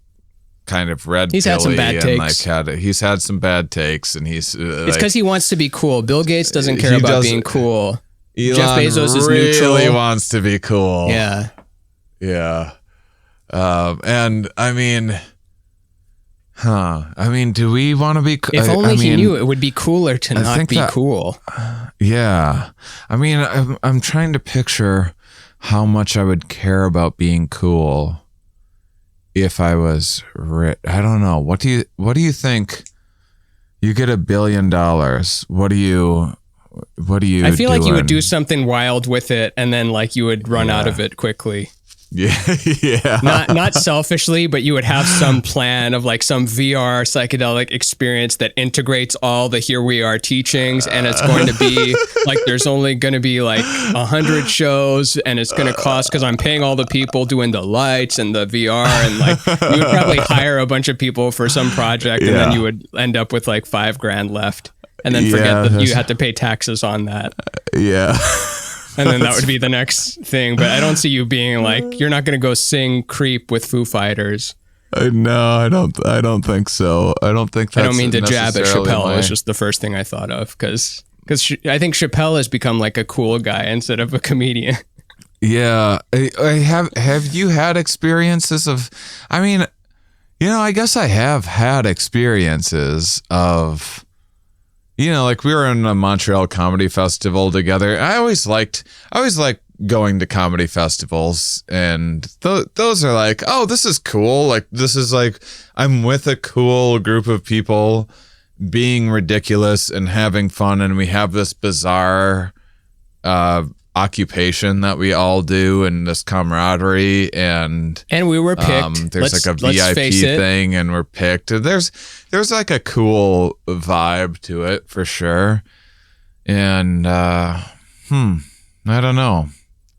kind of red.
He's had some bad
and
takes.
He's had some bad takes, and he's
It's because he wants to be cool. Bill Gates doesn't care about being cool.
Elon
Jeff Bezos is neutral.
really wants to be cool.
Yeah.
Yeah. And I mean, do we want to be?
If only he knew it would be cooler to not be cool.
Yeah. I mean, I'm trying to picture how much I would care about being cool if I was rich. I don't know. What do you think? You get $1 billion. What do you
I feel like you would do something wild with it, and then like you would run out of it quickly.
Yeah. Yeah.
Not selfishly, but you would have some plan of like some VR psychedelic experience that integrates all the Here We Are teachings, and it's going to be like there's only going to be like 100 shows, and it's going to cost because I'm paying all the people doing the lights and the VR, and like you would probably hire a bunch of people for some project, and then you would end up with like $5,000 left, and then forget that you had to pay taxes on that.
Yeah.
And then that would be the next thing. But I don't see you being like, you're not going to go sing Creep with Foo Fighters.
No, I don't think so. I don't think that's
I don't mean to jab at Chappelle.
It
It's just the first thing I thought of. Because I think Chappelle has become like a cool guy instead of a comedian.
Yeah. Have you had experiences of, I mean, I guess I have had experiences of, like we were in a Montreal comedy festival together. I always liked going to comedy festivals, and those are like, oh, this is cool. Like this is like I'm with a cool group of people being ridiculous and having fun, and we have this bizarre occupation that we all do, and this camaraderie, and
we were picked.
There's like a VIP thing, and we're picked. There's like a cool vibe to it for sure. And I don't know.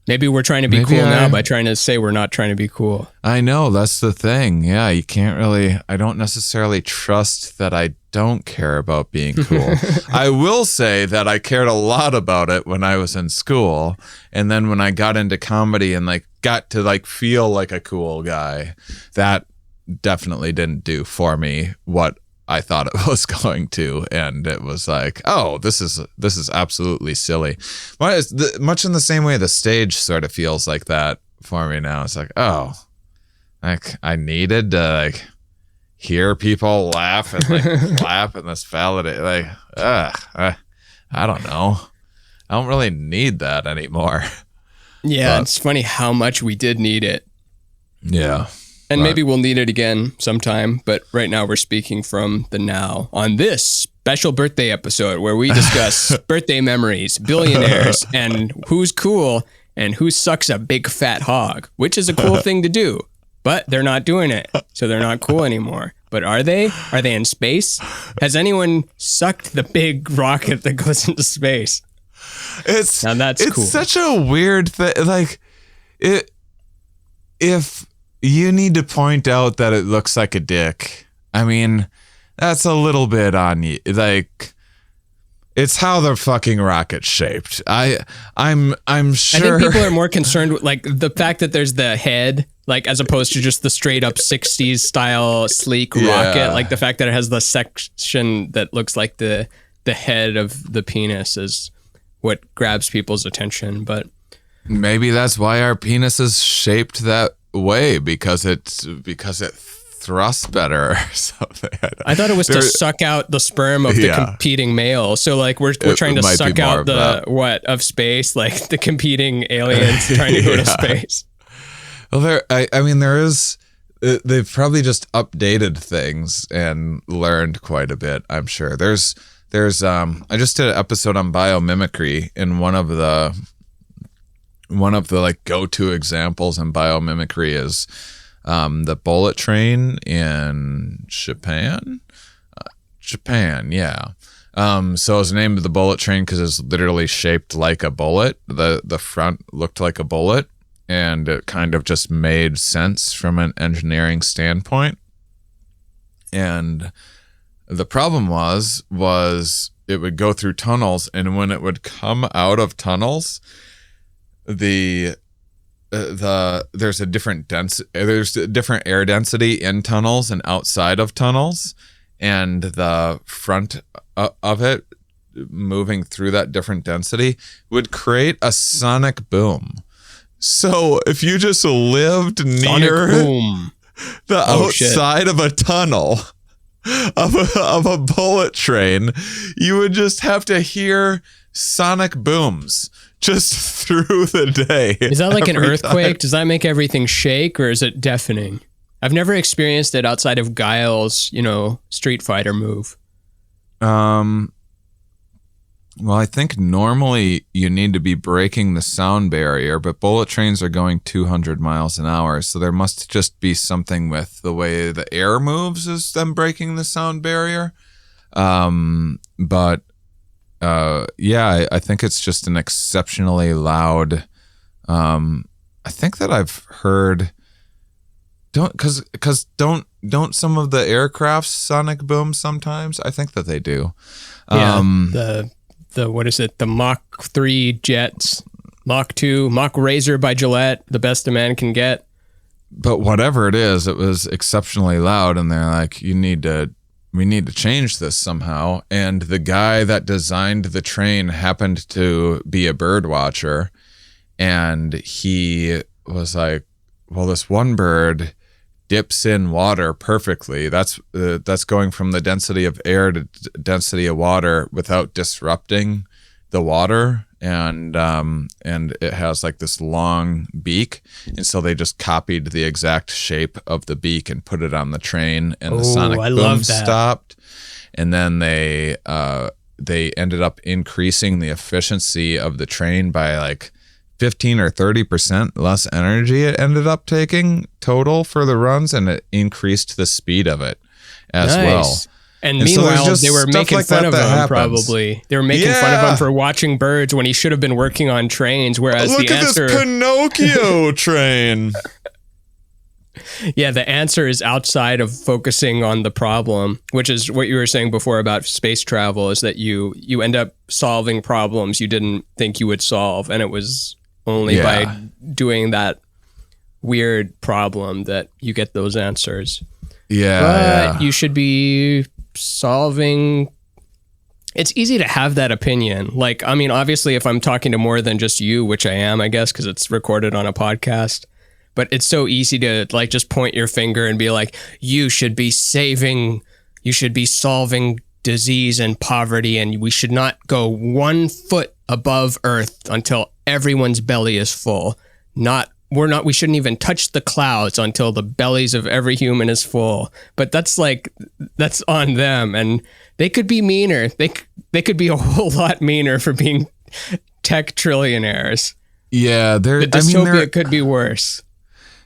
Maybe we're trying to be cool now by trying to say we're not trying to be cool.
I know, that's the thing. Yeah, you can't really, I don't necessarily trust that I don't care about being cool. I will say that I cared a lot about it when I was in school. And then when I got into comedy and like got to like feel like a cool guy, that definitely didn't do for me what I thought it was going to, and it was like, oh, this is absolutely silly. Much in the same way the stage sort of feels like that for me now. It's like, oh, like I needed to like hear people laugh and like clap and this validate. Like, I don't know. I don't really need that anymore.
Yeah, it's funny how much we did need it.
Yeah.
And maybe we'll need it again sometime, but right now we're speaking from the now on this special birthday episode where we discuss birthday memories, billionaires, and who's cool and who sucks a big fat hog, which is a cool thing to do, but they're not doing it, so they're not cool anymore. But are they? Are they in space? Has anyone sucked the big rocket that goes into space? Now that's cool.
It's such a weird thing. Like, if you need to point out that it looks like a dick, I mean, that's a little bit on you. Like, it's how the fucking rocket's shaped. I'm sure.
I think people are more concerned with like the fact that there's the head, like as opposed to just the straight up 60s style sleek rocket. Like the fact that it has the section that looks like the head of the penis is what grabs people's attention. But
maybe that's why our penis is shaped that way, because it thrusts better or something.
I thought it was to suck out the sperm of the competing male. So like we're trying to suck out the of space, like the competing aliens trying to go to space.
Well, they've probably just updated things and learned quite a bit, I'm sure. There's I just did an episode on biomimicry, and one of the like go-to examples in biomimicry is the bullet train in Japan. Yeah. So it's named the bullet train because it's literally shaped like a bullet. The front looked like a bullet, and it kind of just made sense from an engineering standpoint. And the problem was it would go through tunnels, and when it would come out of tunnels, there's a different there's different air density in tunnels and outside of tunnels, and the front of it moving through that different density would create a sonic boom. So if you just lived near the outside of a tunnel of a bullet train, you would just have to hear sonic booms just through the day.
Is that like an earthquake?
Time.
Does that make everything shake, or is it deafening? I've never experienced it outside of Guile's, Street Fighter move.
Well, I think normally you need to be breaking the sound barrier, but bullet trains are going 200 miles an hour, so there must just be something with the way the air moves is them breaking the sound barrier. Yeah, I think it's just an exceptionally loud. I think that I've heard. Don't some of the aircraft's sonic boom sometimes? I think that they do.
Yeah, the what is it? The Mach 3 jets, Mach 2, Mach Razor by Gillette, the best a man can get.
But whatever it is, it was exceptionally loud, and they're like, we need to change this somehow. And the guy that designed the train happened to be a bird watcher, and he was like, well, this one bird dips in water perfectly. That's going from the density of air to density of water without disrupting the water, and it has like this long beak, and so they just copied the exact shape of the beak and put it on the train, and the sonic boom stopped. And then they ended up increasing the efficiency of the train by like 15 or 30% less energy it ended up taking total for the runs, and it increased the speed of it as well.
And meanwhile,
so
they were making fun of him, probably. They were making fun of him for watching birds when he should have been working on trains, whereas
Look at this Pinocchio train.
Yeah, the answer is outside of focusing on the problem, which is what you were saying before about space travel, is that you end up solving problems you didn't think you would solve, and it was only by doing that weird problem that you get those answers. But you should be solving. It's easy to have that opinion. Like, I mean, obviously, if I'm talking to more than just you, which I am, I guess, because it's recorded on a podcast, but it's so easy to like just point your finger and be like, you should be solving disease and poverty, and we should not go 1 foot above Earth until everyone's belly is full. We shouldn't even touch the clouds until the bellies of every human is full. But that's on them, and they could be meaner. They could be a whole lot meaner for being tech trillionaires.
Yeah,
the dystopia could be worse.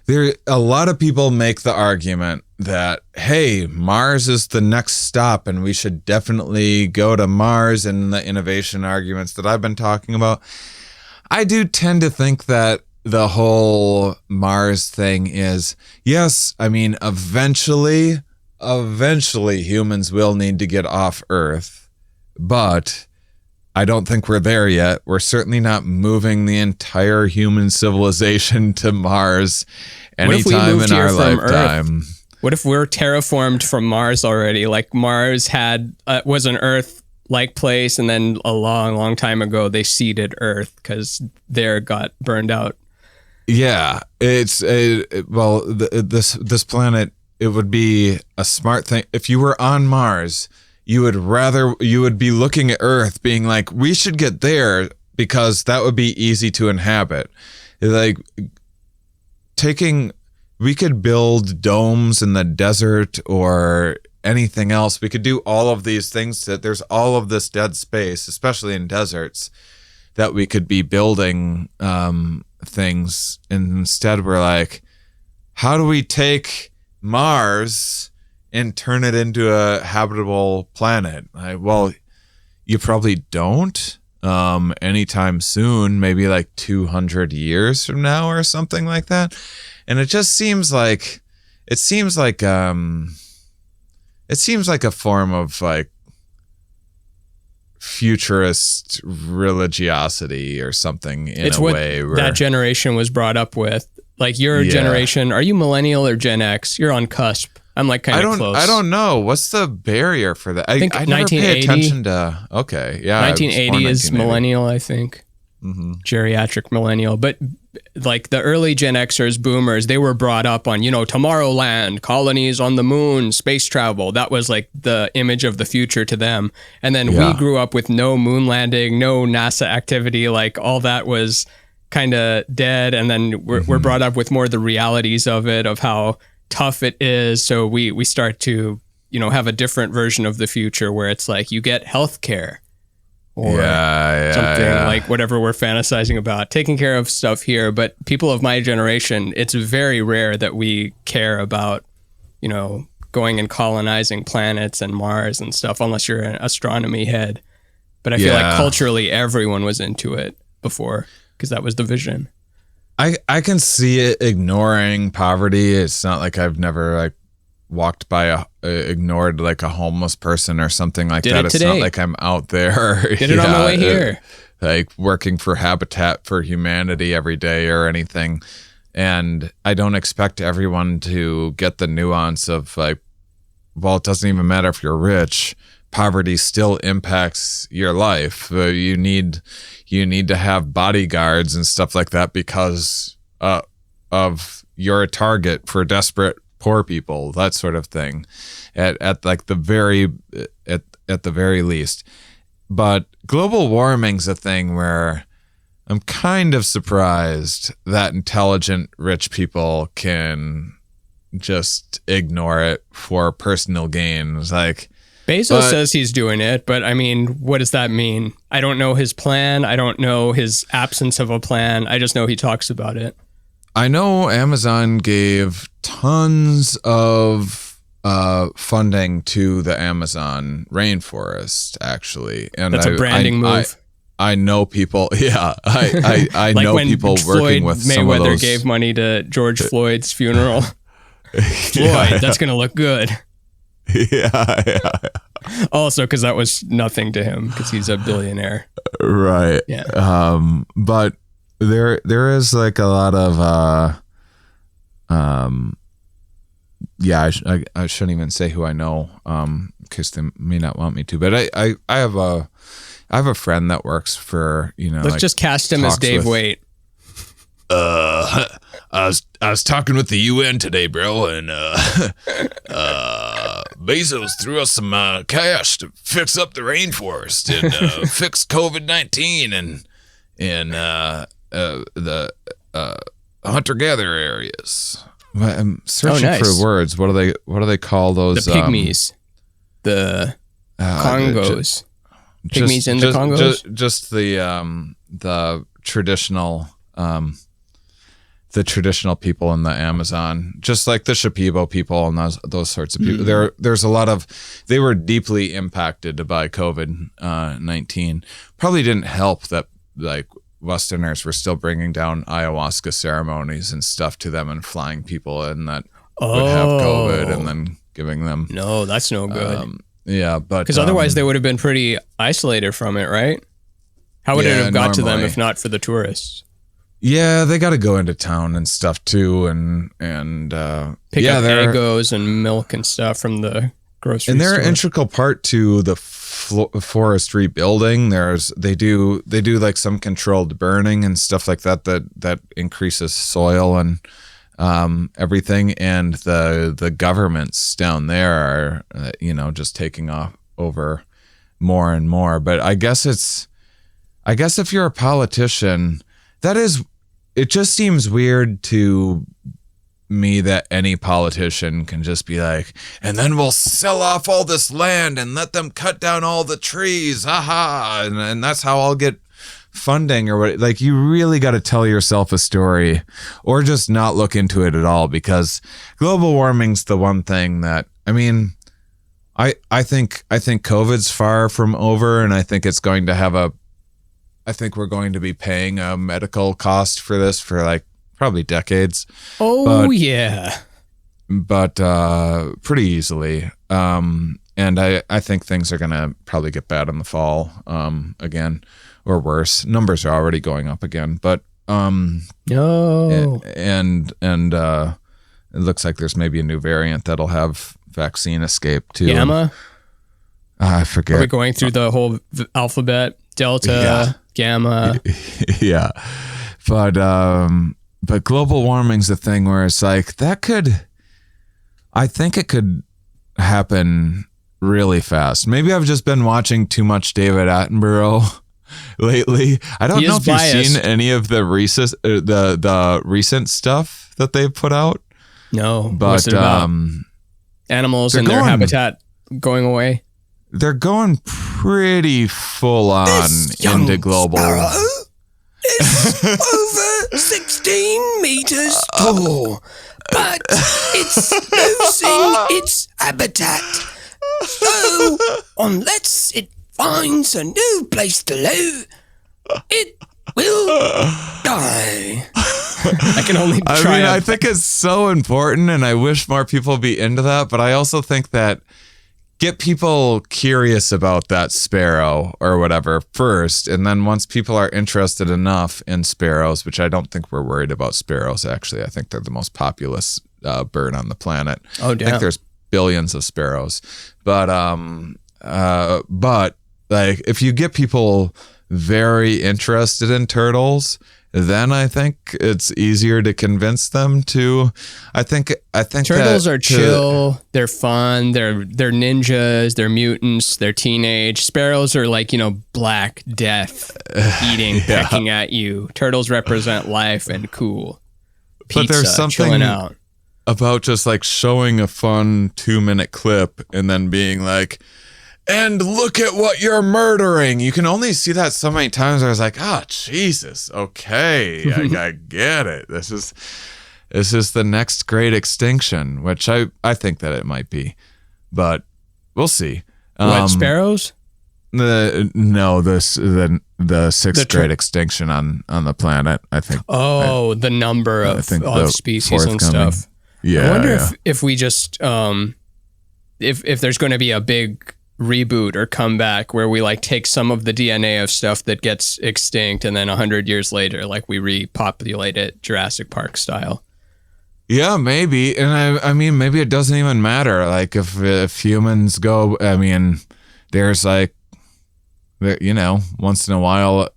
A lot of people make the argument that, hey, Mars is the next stop and we should definitely go to Mars, and the innovation arguments that I've been talking about. I do tend to think that the whole Mars thing is, yes, I mean, eventually humans will need to get off Earth, but I don't think we're there yet. We're certainly not moving the entire human civilization to Mars anytime in our lifetime.
What if we're terraformed from Mars already? Like Mars was an Earth-like place, and then a long, long time ago they seeded Earth because there got burned out.
Yeah, this planet, it would be a smart thing if you were on Mars. You would be looking at Earth being like, we should get there because that would be easy to inhabit. Like we could build domes in the desert or anything else. We could do all of these things that there's all of this dead space, especially in deserts, that we could be building things. And instead we're like, how do we take Mars and turn it into a habitable planet? Well, you probably don't. anytime soon, maybe like 200 years from now or something like that. And it just seems like a form of like futurist religiosity or something in
it's
a
what
way where
that generation was brought up with. Like your generation, are you millennial or Gen X? You're on cusp. I'm like kind of close.
I don't know. What's the barrier for that? I never pay attention to. Okay, yeah.
1980 is millennial, I think. Mm-hmm. Geriatric millennial, but like the early Gen Xers, boomers, they were brought up on, Tomorrowland, colonies on the moon, space travel. That was like the image of the future to them. And then we grew up with no moon landing, no NASA activity. Like all that was kind of dead. And then we're brought up with more of the realities of it, of how tough it is. So we start to, have a different version of the future where it's like you get healthcare. Or something like whatever we're fantasizing about, taking care of stuff here. But people of my generation, it's very rare that we care about, going and colonizing planets and Mars and stuff, unless you're an astronomy head. But I feel like culturally everyone was into it before because that was the vision.
I can see it ignoring poverty. It's not like I've never walked by ignored like a homeless person or something like that. It's not like I'm out there.
Did it on the way here.
Like working for Habitat for Humanity every day or anything. And I don't expect everyone to get the nuance of like, well, it doesn't even matter if you're rich. Poverty still impacts your life. You need to have bodyguards and stuff like that because of you're a target for desperate poor people, that sort of thing, at like the very least. But global warming's a thing where I'm kind of surprised that intelligent rich people can just ignore it for personal gains. Like
Bezos says he's doing it, but I mean, what does that mean? I don't know his plan. I don't know his absence of a plan. I just know he talks about it.
I know Amazon gave tons of funding to the Amazon rainforest, actually, and
that's a branding move.
I know people. Yeah, I like know people working with
Mayweather
some of those.
Gave money to George Floyd's funeral. Floyd, that's gonna look good.
Yeah.
Also, because that was nothing to him, because he's a billionaire.
Right.
Yeah.
But there is like a lot of I shouldn't even say who I know because they may not want me to, but I have a friend that works for
let's just cast him as Dave Waite.
I was talking with the UN today, bro, and Bezos threw us some cash to fix up the rainforest and fix COVID-19 and the hunter-gatherer areas. I'm searching for words. What do they call those?
The pygmies, the Congos, pygmies in the Congos.
Just the traditional. The traditional people in the Amazon, just like the Shipibo people and those sorts of people. There's a lot of, they were deeply impacted by COVID-19. Probably didn't help that like Westerners were still bringing down ayahuasca ceremonies and stuff to them and flying people in that would have COVID and then giving them.
No, that's no good.
Yeah, but
because otherwise they would have been pretty isolated from it, right? How would it have got to them if not for the tourists?
Yeah, they got to go into town and stuff too, and
pick up egos and milk and stuff from the grocery store.
And they're an integral part to the forest rebuilding. They do like some controlled burning and stuff like that increases soil and everything. And the governments down there are just taking over more and more. But I guess if you're a politician. It just seems weird to me that any politician can just be like, and then we'll sell off all this land and let them cut down all the trees, haha, and that's how I'll get funding or what. Like, you really got to tell yourself a story or just not look into it at all, because global warming's the one thing that, I mean, I think COVID's far from over, and I think it's going to have I think we're going to be paying a medical cost for this for like probably decades.
Oh, yeah.
But pretty easily. And I think things are going to probably get bad in the fall again, or worse. Numbers are already going up again. But
no.
And it looks like there's maybe a new variant that'll have vaccine escape too.
Gamma?
I forget.
Are we going through the whole alphabet? Delta, Gamma.
Yeah. But global warming's a thing where it's like I think it could happen really fast. Maybe I've just been watching too much David Attenborough lately. I don't know if you've seen any of the recent stuff that they've put out.
No,
but
what's it about? Animals and their habitat going away.
They're going pretty full on into global.
It's over 16 meters tall, but it's losing its habitat. So, unless it finds a new place to live, it will die. I can only try.
I think it's so important, and I wish more people would be into that, but I also think that get people curious about that sparrow or whatever first, and then once people are interested enough in sparrows, which I don't think we're worried about sparrows, actually. I think they're the most populous bird on the planet.
Oh, damn.
I think there's billions of sparrows. But like if you get people very interested in turtles, then I think it's easier to convince them to. I think
turtles are chill. They're fun. They're ninjas. They're mutants. They're teenage. Sparrows are like, Black Death, eating, pecking at you. Turtles represent life and cool. Pizza,
but there's something
chilling out
about just like showing a fun 2-minute clip and then being like, and look at what you're murdering. You can only see that so many times where I was like, Jesus, okay, I get it. This is the next great extinction, which I think that it might be, but we'll see.
What, sparrows?
The sixth great extinction on the planet, I think.
Oh, the number of species and stuff.
Yeah.
I wonder if we just if there's going to be a big reboot or comeback where we like take some of the DNA of stuff that gets extinct and then 100 years later, like we repopulate it Jurassic Park style.
Yeah, maybe. And I mean, maybe it doesn't even matter. Like if humans go, I mean, there's like, once in a while,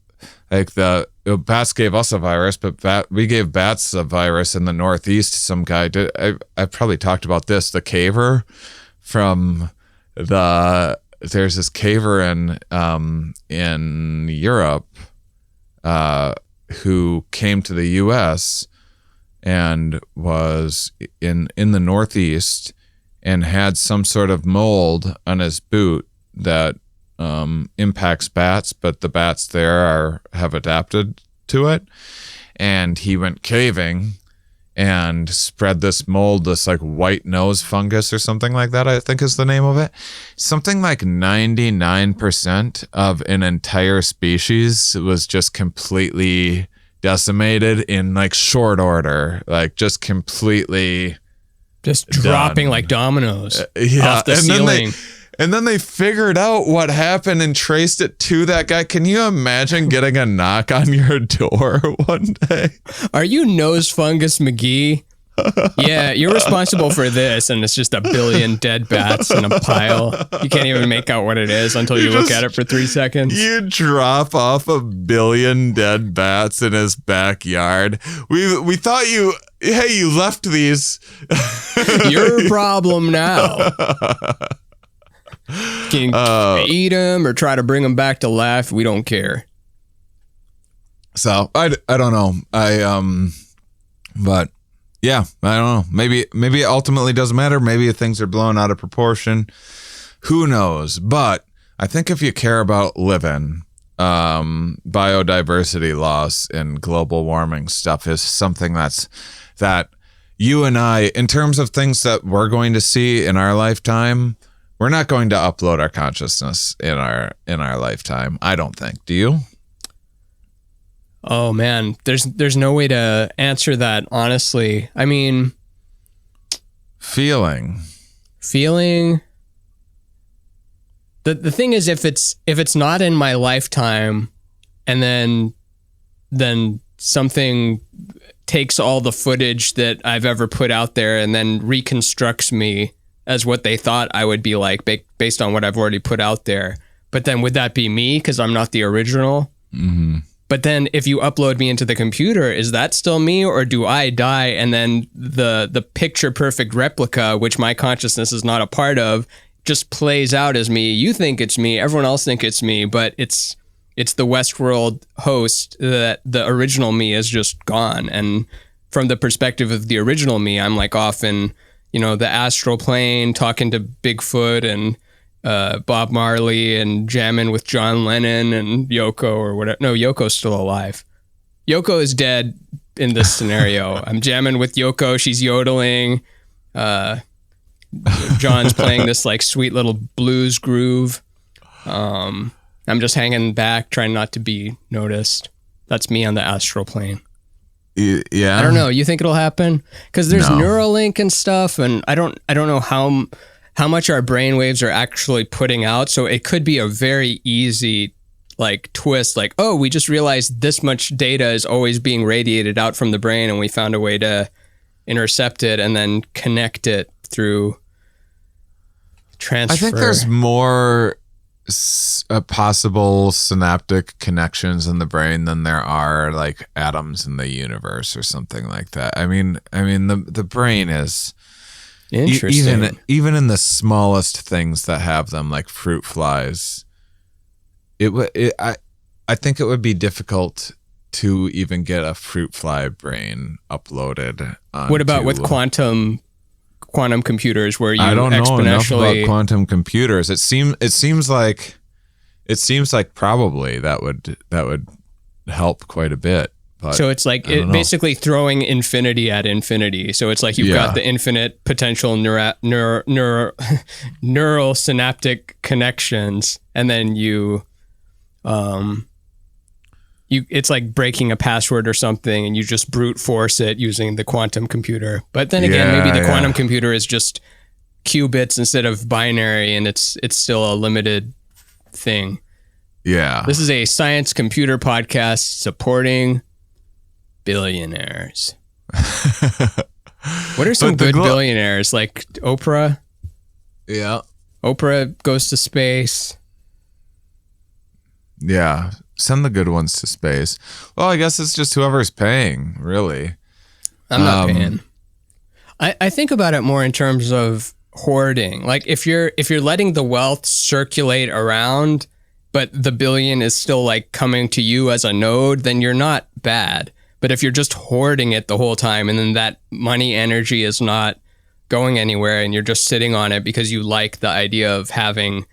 like bats gave us a virus, but we gave bats a virus in the Northeast. Some guy did. I probably talked about this. The caver from there's this caver in Europe who came to the U.S. and was in the Northeast and had some sort of mold on his boot that impacts bats, but the bats there have adapted to it. And he went caving and spread this mold, this like white nose fungus or something like that, I think is the name of it. Something like 99% of an entire species was just completely decimated in like short order, like just completely
dropping
done.
Like dominoes off the ceiling.
And then they figured out what happened and traced it to that guy. Can you imagine getting a knock on your door one day?
Are you Nose Fungus McGee? Yeah, you're responsible for this. And it's just a billion dead bats in a pile. You can't even make out what it is until you look at it for 3 seconds.
You drop off a billion dead bats in his backyard. We thought you left these.
Your problem now. Can eat them or try to bring them back to life. We don't care.
So I don't know. But yeah, I don't know. Maybe it ultimately doesn't matter. Maybe things are blown out of proportion. Who knows? But I think if you care about living, biodiversity loss and global warming stuff is something that you and I, in terms of things that we're going to see in our lifetime, we're not going to upload our consciousness in our lifetime. I don't think. Do you?
Oh man, there's no way to answer that honestly. I mean,
feeling.
The thing is, if it's not in my lifetime, and then something takes all the footage that I've ever put out there and then reconstructs me as what they thought I would be like based on what I've already put out there. But then would that be me because I'm not the original?
Mm-hmm.
But then if you upload me into the computer, is that still me, or do I die and then the picture perfect replica, which my consciousness is not a part of, just plays out as me? You think it's me, everyone else think it's me, but it's the Westworld host that the original me is just gone. And from the perspective of the original me, I'm like off in, the astral plane, talking to Bigfoot and Bob Marley and jamming with John Lennon and Yoko or whatever. No, Yoko's still alive. Yoko is dead in this scenario. I'm jamming with Yoko. She's yodeling. John's playing this like sweet little blues groove. I'm just hanging back, trying not to be noticed. That's me on the astral plane.
Yeah.
I don't know. You think it'll happen? Because there's
No.
Neuralink and stuff, and I don't know how much our brainwaves are actually putting out. So it could be a very easy like twist, like, oh, we just realized this much data is always being radiated out from the brain, and we found a way to intercept it and then connect it through transfer.
I think there's more possible synaptic connections in the brain than there are like atoms in the universe or something like that. I mean the brain is
interesting.
Even in the smallest things that have them, like fruit flies. I think it would be difficult to even get a fruit fly brain uploaded.
What about with quantum computers, where you
I don't know enough
exponentially
about quantum computers. It seems like probably that would help quite a bit. But
so it's like basically throwing infinity at infinity. So it's like you've got the infinite potential neural synaptic connections, and then it's like breaking a password or something, and you just brute force it using the quantum computer. But then again, maybe the quantum computer is just qubits instead of binary, and it's still a limited thing.
Yeah.
This is a science computer podcast supporting billionaires. What are some good billionaires? Like Oprah?
Yeah.
Oprah goes to space.
Yeah. Send the good ones to space. Well, I guess it's just whoever's paying, really.
I'm not paying. I think about it more in terms of hoarding. Like if you're letting the wealth circulate around, but the billion is still like coming to you as a node, then you're not bad. But if you're just hoarding it the whole time, and then that money energy is not going anywhere, and you're just sitting on it because you like the idea of having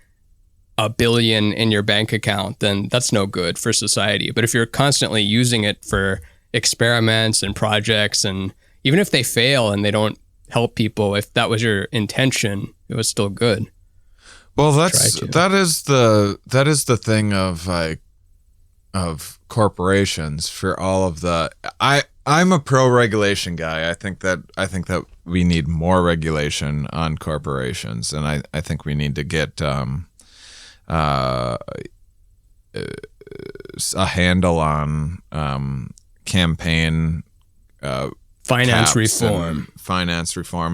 $1 billion in your bank account, then that's no good for society. But if you're constantly using it for experiments and projects, and even if they fail and they don't help people, if that was your intention, it was still good.
Well, that is the thing of corporations for all of the. I'm a pro regulation guy. I think that we need more regulation on corporations, and I think we need to get a handle on campaign
finance reform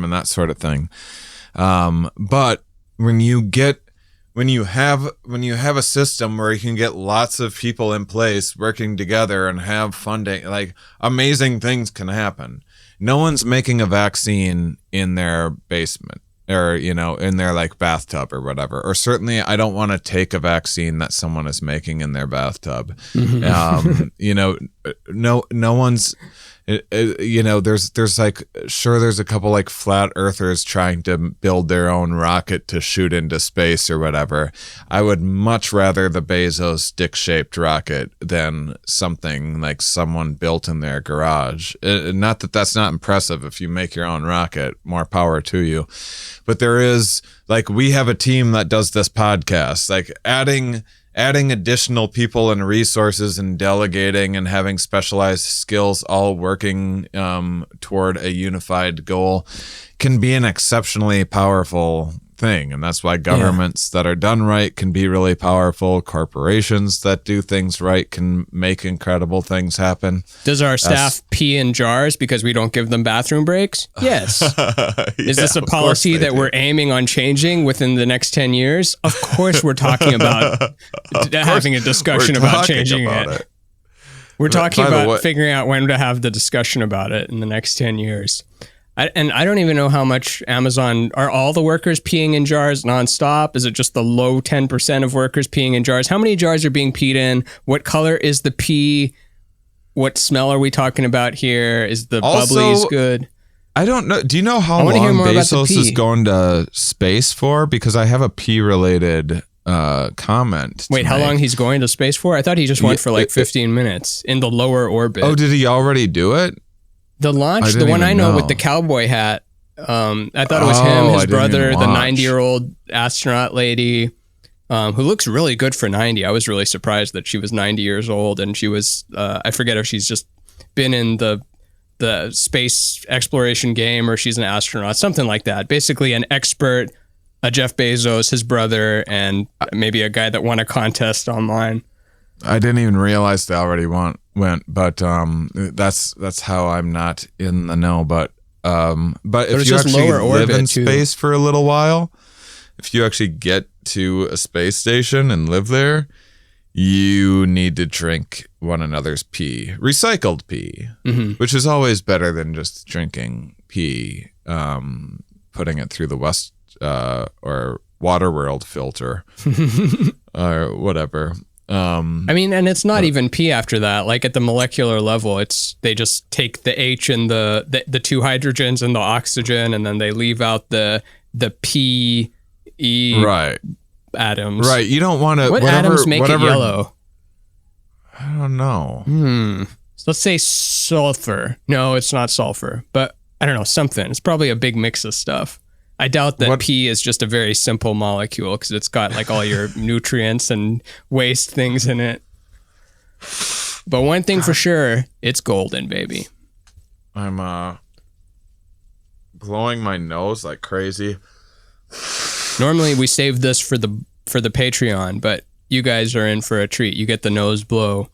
and that sort of thing. But when you have a system where you can get lots of people in place working together and have funding, like amazing things can happen. No one's making a vaccine in their basement or, in their like bathtub or whatever. Or certainly I don't want to take a vaccine that someone is making in their bathtub. Mm-hmm. No one's, there's like, sure, there's a couple like flat earthers trying to build their own rocket to shoot into space or whatever. I would much rather the Bezos dick-shaped rocket than something like someone built in their garage. Not that that's not impressive. If you make your own rocket, more power to you. But there is, like, we have a team that does this podcast, like adding adding additional people and resources and delegating and having specialized skills all working toward a unified goal can be an exceptionally powerful thing. And that's why governments that are done right can be really powerful. Corporations that do things right can make incredible things happen.
Does our staff pee in jars because we don't give them bathroom breaks? Yes. Is this a policy that we're aiming on changing within the next 10 years? Of course we're talking about having a discussion about changing it. We're talking about figuring out when to have the discussion about it in the next 10 years. And I don't even know how much Amazon, are all the workers peeing in jars nonstop? Is it just the low 10% of workers peeing in jars? How many jars are being peed in? What color is the pee? What smell are we talking about here? Is the bubblies good?
I don't know. Do you know how long Bezos is going to space for? Because I have a pee related comment.
Wait, how long he's going to space for? I thought he just went for like 15 minutes in the lower orbit.
Oh, did he already do it?
The launch, the one I know with the cowboy hat, I thought it was him, his brother, the 90-year-old astronaut lady, who looks really good for 90. I was really surprised that she was 90 years old, and she was, I forget if she's just been in the space exploration game or she's an astronaut, something like that. Basically an expert, a Jeff Bezos, his brother, and maybe a guy that won a contest online.
I didn't even realize they already went, but that's how I'm not in the know. But if you actually live in space for a little while, if you actually get to a space station and live there, you need to drink one another's pee, recycled pee, which is always better than just drinking pee, putting it through the West or Waterworld filter or whatever.
I mean, and it's not even pee after that. Like at the molecular level, they just take the H and the two hydrogens and the oxygen, and then they leave out the P, E atoms.
Right. You don't want to.
What atoms make it yellow?
I don't know.
So let's say sulfur. No, it's not sulfur, but I don't know, something. It's probably a big mix of stuff. I doubt that P is just a very simple molecule because it's got like all your nutrients and waste things in it. But one thing for sure, it's golden, baby.
I'm blowing my nose like crazy.
Normally we save this for the Patreon, but you guys are in for a treat. You get the nose blow.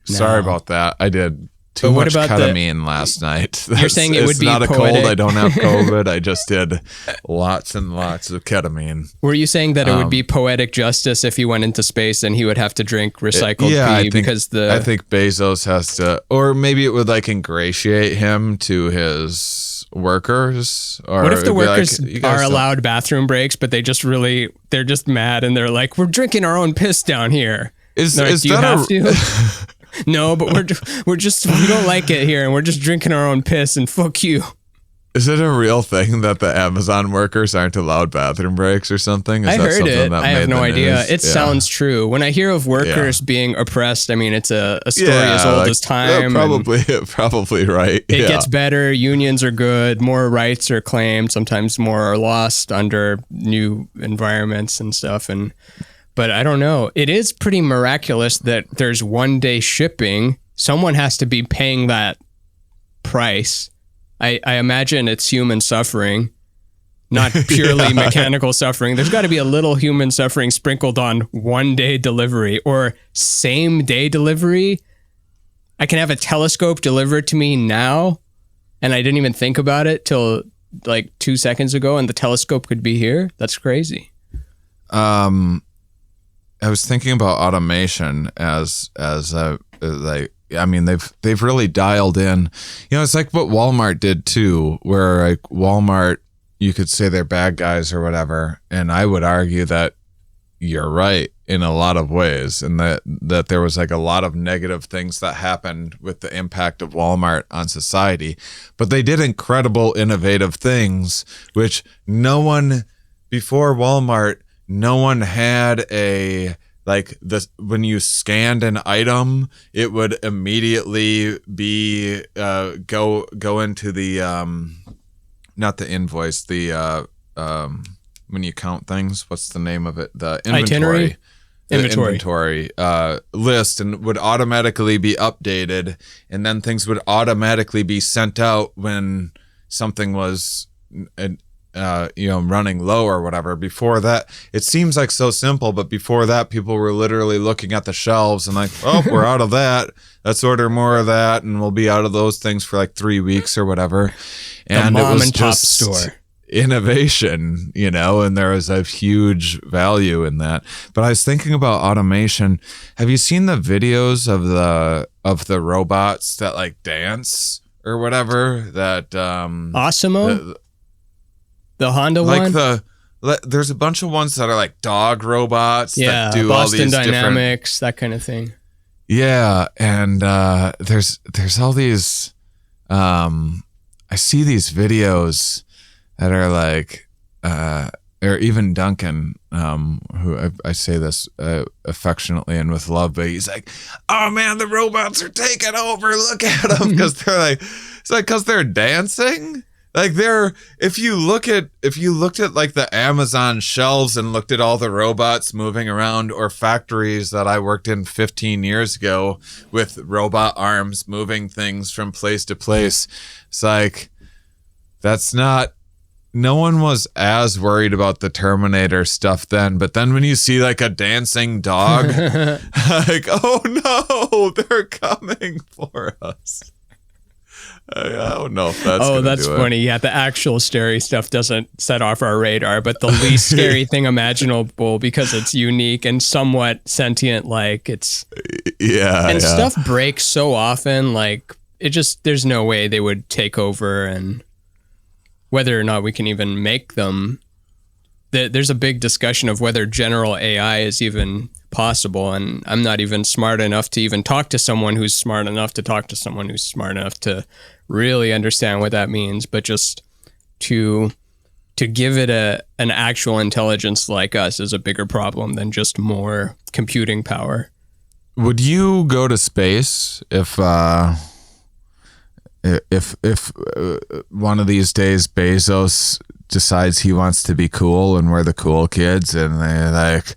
Sorry about that. I did too much ketamine last night.
You're saying it would be
not
poetic.
A cold. I don't have COVID. I just did lots and lots of ketamine.
Were you saying that it would be poetic justice if he went into space and he would have to drink recycled pee? I
think Bezos has to, or maybe it would like ingratiate him to his workers. Or
what if the workers are allowed bathroom breaks, but they're just mad and they're like, we're drinking our own piss down here. Do you have to? No, but we don't like it here, and we're just drinking our own piss, and fuck you.
Is it a real thing that the Amazon workers aren't allowed bathroom breaks or something?
I heard it. I have no idea. It sounds true. When I hear of workers being oppressed, I mean, it's a story as old as time.
Probably right.
It gets better. Unions are good. More rights are claimed. Sometimes more are lost under new environments and stuff. But I don't know. It is pretty miraculous that there's 1 day shipping. Someone has to be paying that price. I imagine it's human suffering, not purely mechanical suffering. There's got to be a little human suffering sprinkled on 1 day delivery or same day delivery. I can have a telescope delivered to me now, and I didn't even think about it till like 2 seconds ago, and the telescope could be here. That's crazy.
I was thinking about automation as I mean, they've really dialed in. You know, it's like what Walmart did too, where like Walmart, you could say they're bad guys or whatever, and I would argue that you're right in a lot of ways, and that there was like a lot of negative things that happened with the impact of Walmart on society, but they did incredible, innovative things, which no one before Walmart. No one had when you scanned an item, it would immediately be go into the not the invoice, the when you count things, what's the name of it? The inventory.
Itinerary?
inventory list, and would automatically be updated, and then things would automatically be sent out when something was running low or whatever. Before that, it seems like so simple, but before that, people were literally looking at the shelves and like, oh, we're out of that, let's order more of that, and we'll be out of those things for like 3 weeks or whatever. And
the mom
it was
and pop
just
store
innovation, and there was a huge value in that. But I was thinking about automation. Have you seen the videos of the robots that like dance or whatever? That
Osimo, the Honda
like
one.
There's a bunch of ones that are like dog robots that do
Boston
all these
Dynamics, that kind of thing.
Yeah, and there's all these. I see these videos that are like, or even Duncan, who I say this affectionately and with love, but he's like, "Oh man, the robots are taking over! Look at them!" Because they're like, it's like because they're dancing. Like if you looked at like the Amazon shelves and looked at all the robots moving around, or factories that I worked in 15 years ago with robot arms moving things from place to place, it's like, no one was as worried about the Terminator stuff then. But then when you see like a dancing dog, like, oh no, they're coming for us. I don't know if that's
that's funny. Yeah, the actual scary stuff doesn't set off our radar, but the least scary thing imaginable, because it's unique and somewhat sentient, like it's stuff breaks so often, like there's no way they would take over. And whether or not we can even make them, there's a big discussion of whether general AI is even possible, and I'm not even smart enough to even talk to someone who's smart enough to talk to someone who's smart enough to really understand what that means. But just to give it an actual intelligence like us is a bigger problem than just more computing power.
Would you go to space if one of these days Bezos decides he wants to be cool and we're the cool kids, and they like,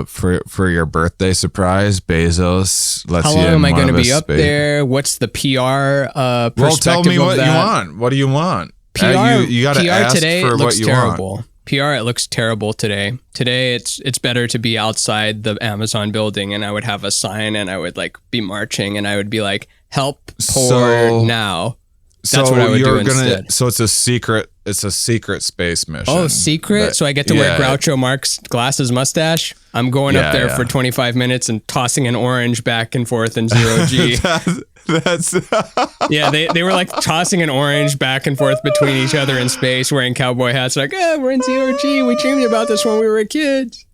for your birthday surprise, Bezos lets you in.
How long am I going to be up
space.
there? What's the PR perspective?
Well, tell me what
you
want. What do you want?
PR,
you got to ask
today
for
looks
what you
terrible.
want.
PR, it looks terrible today. Today, it's better to be outside the Amazon building, and I would have a sign, and I would like be marching, and I would be like, "Help poor now." That's what I would do instead.
So it's a secret. It's a secret space mission.
Oh, secret! So I get to wear Groucho Marx glasses, mustache. I'm going up there for 25 minutes and tossing an orange back and forth in zero G.
That's
yeah. They were like tossing an orange back and forth between each other in space, wearing cowboy hats. Like, we're in zero G. We dreamed about this when we were kids.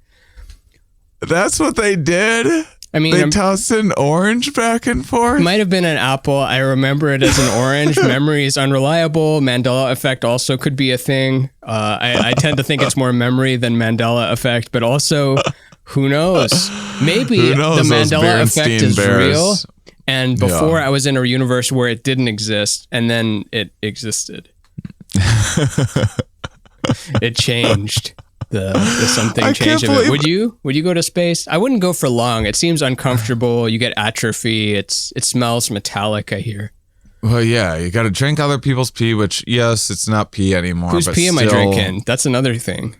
That's what they did.
I mean,
they tossed an orange back and forth.
Might have been an apple. I remember it as an orange. Memory is unreliable. Mandela effect also could be a thing. I tend to think it's more memory than Mandela effect, but also, who knows? Maybe the Mandela effect is real. And before I was in a universe where it didn't exist, and then it existed. It changed. The something change of it. Would you go to space? I wouldn't go for long. It seems uncomfortable. You get atrophy. It smells metallic, I hear.
Well, yeah, you got to drink other people's pee, which, yes, it's not pee anymore.
Whose
but
pee am I drinking? That's another thing.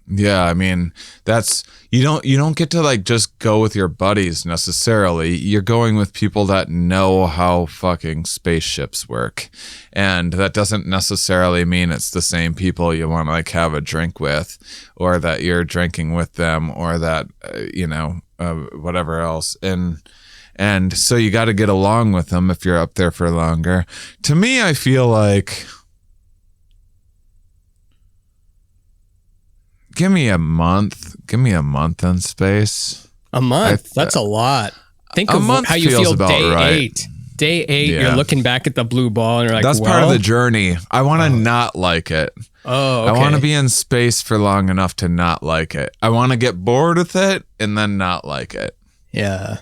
Yeah, I mean, that's you don't get to like just go with your buddies necessarily. You're going with people that know how fucking spaceships work, and that doesn't necessarily mean it's the same people you want to like have a drink with, or that you're drinking with them, or that whatever else. And so you got to get along with them if you're up there for longer. To me, I feel like, give me a month in space.
A month? That's a lot. Think of how you feel day 8. Day 8, you're looking back at the blue ball and you're like,
that's part of the journey. I want to not like it.
Oh, okay.
I want to be in space for long enough to not like it. I want to get bored with it and then not like it.
Yeah.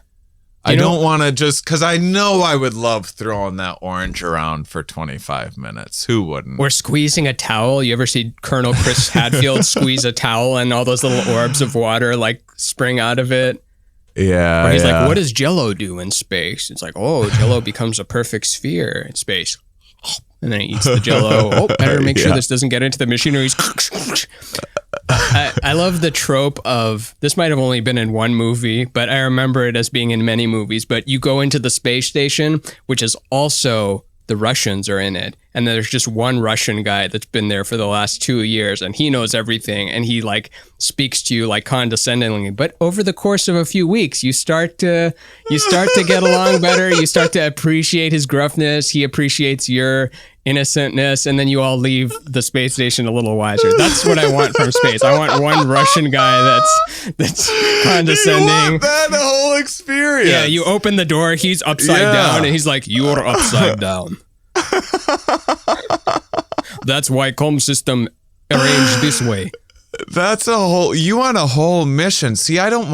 I don't want to just, because I know I would love throwing that orange around for 25 minutes. Who wouldn't?
Or squeezing a towel. You ever see Colonel Chris Hadfield squeeze a towel and all those little orbs of water like spring out of it?
Yeah.
Or he's like, what does Jell-O do in space? It's like, oh, Jell-O becomes a perfect sphere in space. And then he eats the Jell-O. Oh, better make sure this doesn't get into the machinery. I love the trope of, this might have only been in one movie, but I remember it as being in many movies. But you go into the space station, which is also, the Russians are in it. And there's just one Russian guy that's been there for the last 2 years, and he knows everything. And he like speaks to you like condescendingly. But over the course of a few weeks, you start to get along better. You start to appreciate his gruffness. He appreciates your innocentness, and then you all leave the space station a little wiser. That's what I want from space. I want one Russian guy that's condescending.
You want that whole experience.
Yeah, you open the door, he's upside down, and he's like, "You're upside down." That's why comm system arranged this way.
That's you want a whole mission. See, I'm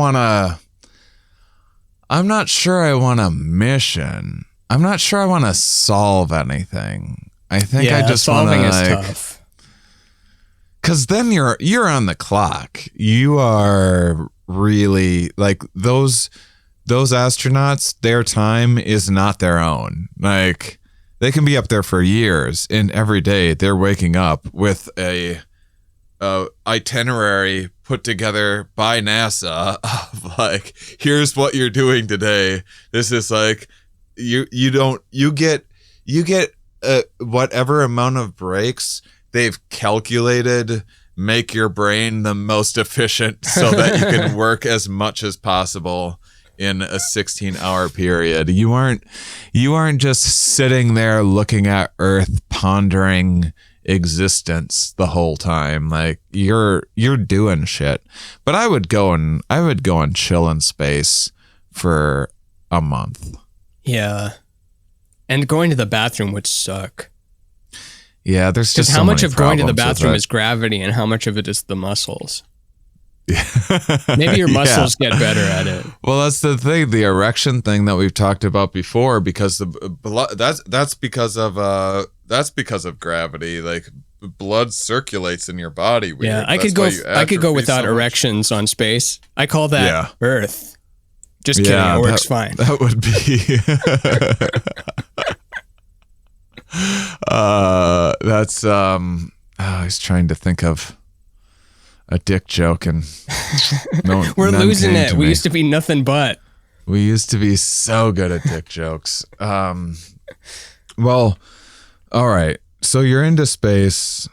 not sure I want a mission. I'm not sure I want to solve anything. I think I just want to
solving is tough.
Because then you're on the clock. You are really like those astronauts. Their time is not their own. Like they can be up there for years, and every day they're waking up with a itinerary put together by NASA of like, here's what you're doing today. This is like you get whatever amount of breaks they've calculated make your brain the most efficient so that you can work as much as possible in a 16-hour period. You aren't just sitting there looking at Earth pondering existence the whole time. Like you're doing shit. But I would go and chill in space for a month.
Yeah. And going to the bathroom would suck.
Yeah, there's just
how
so
much
many
of going to the
problems with
bathroom
it.
is gravity and how much of it is the muscles? Maybe your muscles get better at it.
Well, that's the thing, the erection thing that we've talked about before, because the blood that's because of gravity. Like blood circulates in your body. Weird.
Yeah, I could go without erections on space. I call that Earth. Just kidding, it works fine.
That would be that's I was trying to think of a dick joke and
we're losing it. We used to be nothing but.
We used to be so good at dick jokes. Well, all right. So you're into space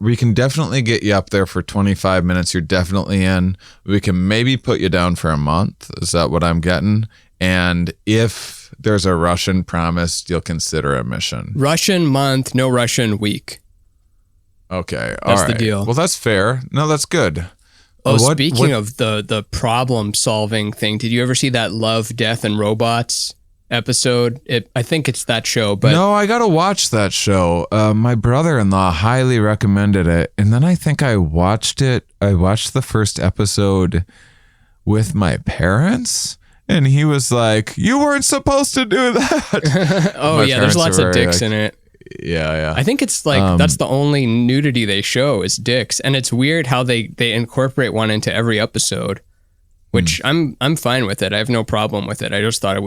we can definitely get you up there for 25 minutes. You're definitely in. We can maybe put you down for a month. Is that what I'm getting? And if there's a Russian promised, you'll consider a mission.
Russian month, no Russian week.
Okay.
That's the deal.
Well, that's fair. No, that's good.
Oh, speaking of the problem solving thing, did you ever see that Love, Death, and Robots episode? I think it's that show, but
no, I gotta watch that show. My brother-in-law highly recommended it, and then I think I watched it. I watched the first episode with my parents, and he was like, "You weren't supposed to do that."
Oh yeah, there's lots of dicks in it.
Yeah.
I think it's like that's the only nudity they show is dicks, and it's weird how they incorporate one into every episode, which I'm fine with it. I have no problem with it. I just thought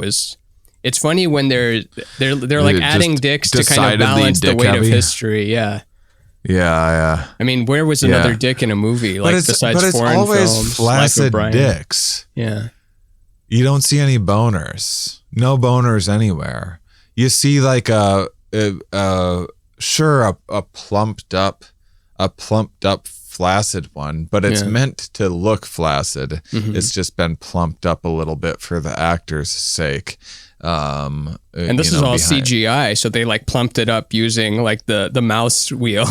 it's funny when they're like adding dicks to kind of balance the weight of history. Yeah. I mean, where was another dick in a movie like besides foreign films?
But it's always flaccid dicks.
Yeah.
You don't see any boners. No boners anywhere. You see like a plumped up flaccid one, but it's meant to look flaccid. Mm-hmm. It's just been plumped up a little bit for the actor's sake.
And this is all CGI, so they like plumped it up using like the mouse wheel.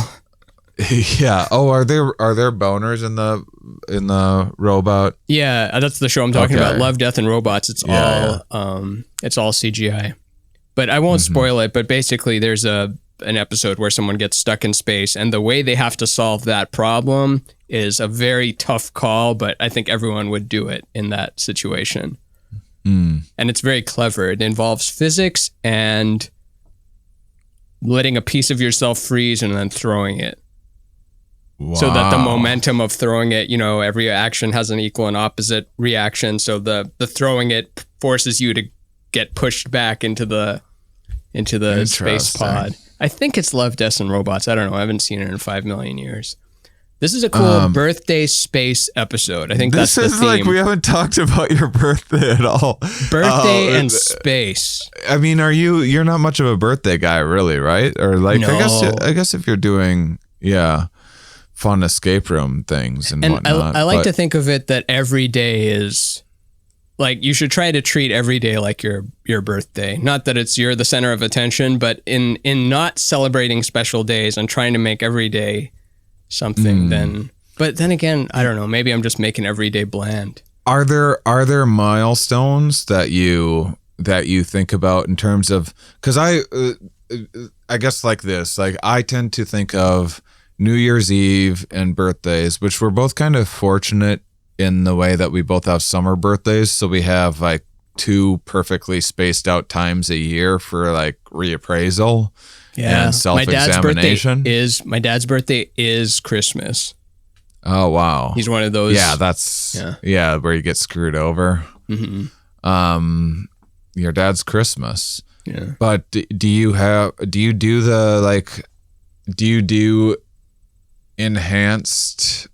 Yeah. Oh, are there boners in the robot?
Yeah, that's the show I'm talking about. Love, Death, and Robots. It's all CGI. But I won't spoil it, but basically there's an episode where someone gets stuck in space, and the way they have to solve that problem is a very tough call, but I think everyone would do it in that situation.
Mm.
And it's very clever. It involves physics and letting a piece of yourself freeze and then throwing it.
Wow.
So that the momentum of throwing it, every action has an equal and opposite reaction. So the throwing it forces you to get pushed back into the space pod. I think it's Love, Death, and Robots. I don't know. I haven't seen it in 5 million years. This is a cool birthday space episode. I think that's the theme. This is like
we haven't talked about your birthday at all.
Birthday and space.
I mean, you're not much of a birthday guy, really, right? Or like,
no.
I guess if you're doing, fun escape room things and whatnot.
I like to think of it that every day is like, you should try to treat every day like your birthday. Not that you're the center of attention, but in not celebrating special days and trying to make every day something, but then again, I don't know, maybe I'm just making every day bland.
Are there milestones that you think about in terms of, because I guess like this, like I tend to think of New Year's Eve and birthdays, which we're both kind of fortunate in the way that we both have summer birthdays, so we have like 2 perfectly spaced out times a year for like reappraisal. And self-examination.
My dad's birthday is Christmas.
Oh, wow.
He's one of those.
Yeah, that's where you get screwed over.
Mm-hmm.
Your dad's Christmas.
Yeah.
But do you do enhanced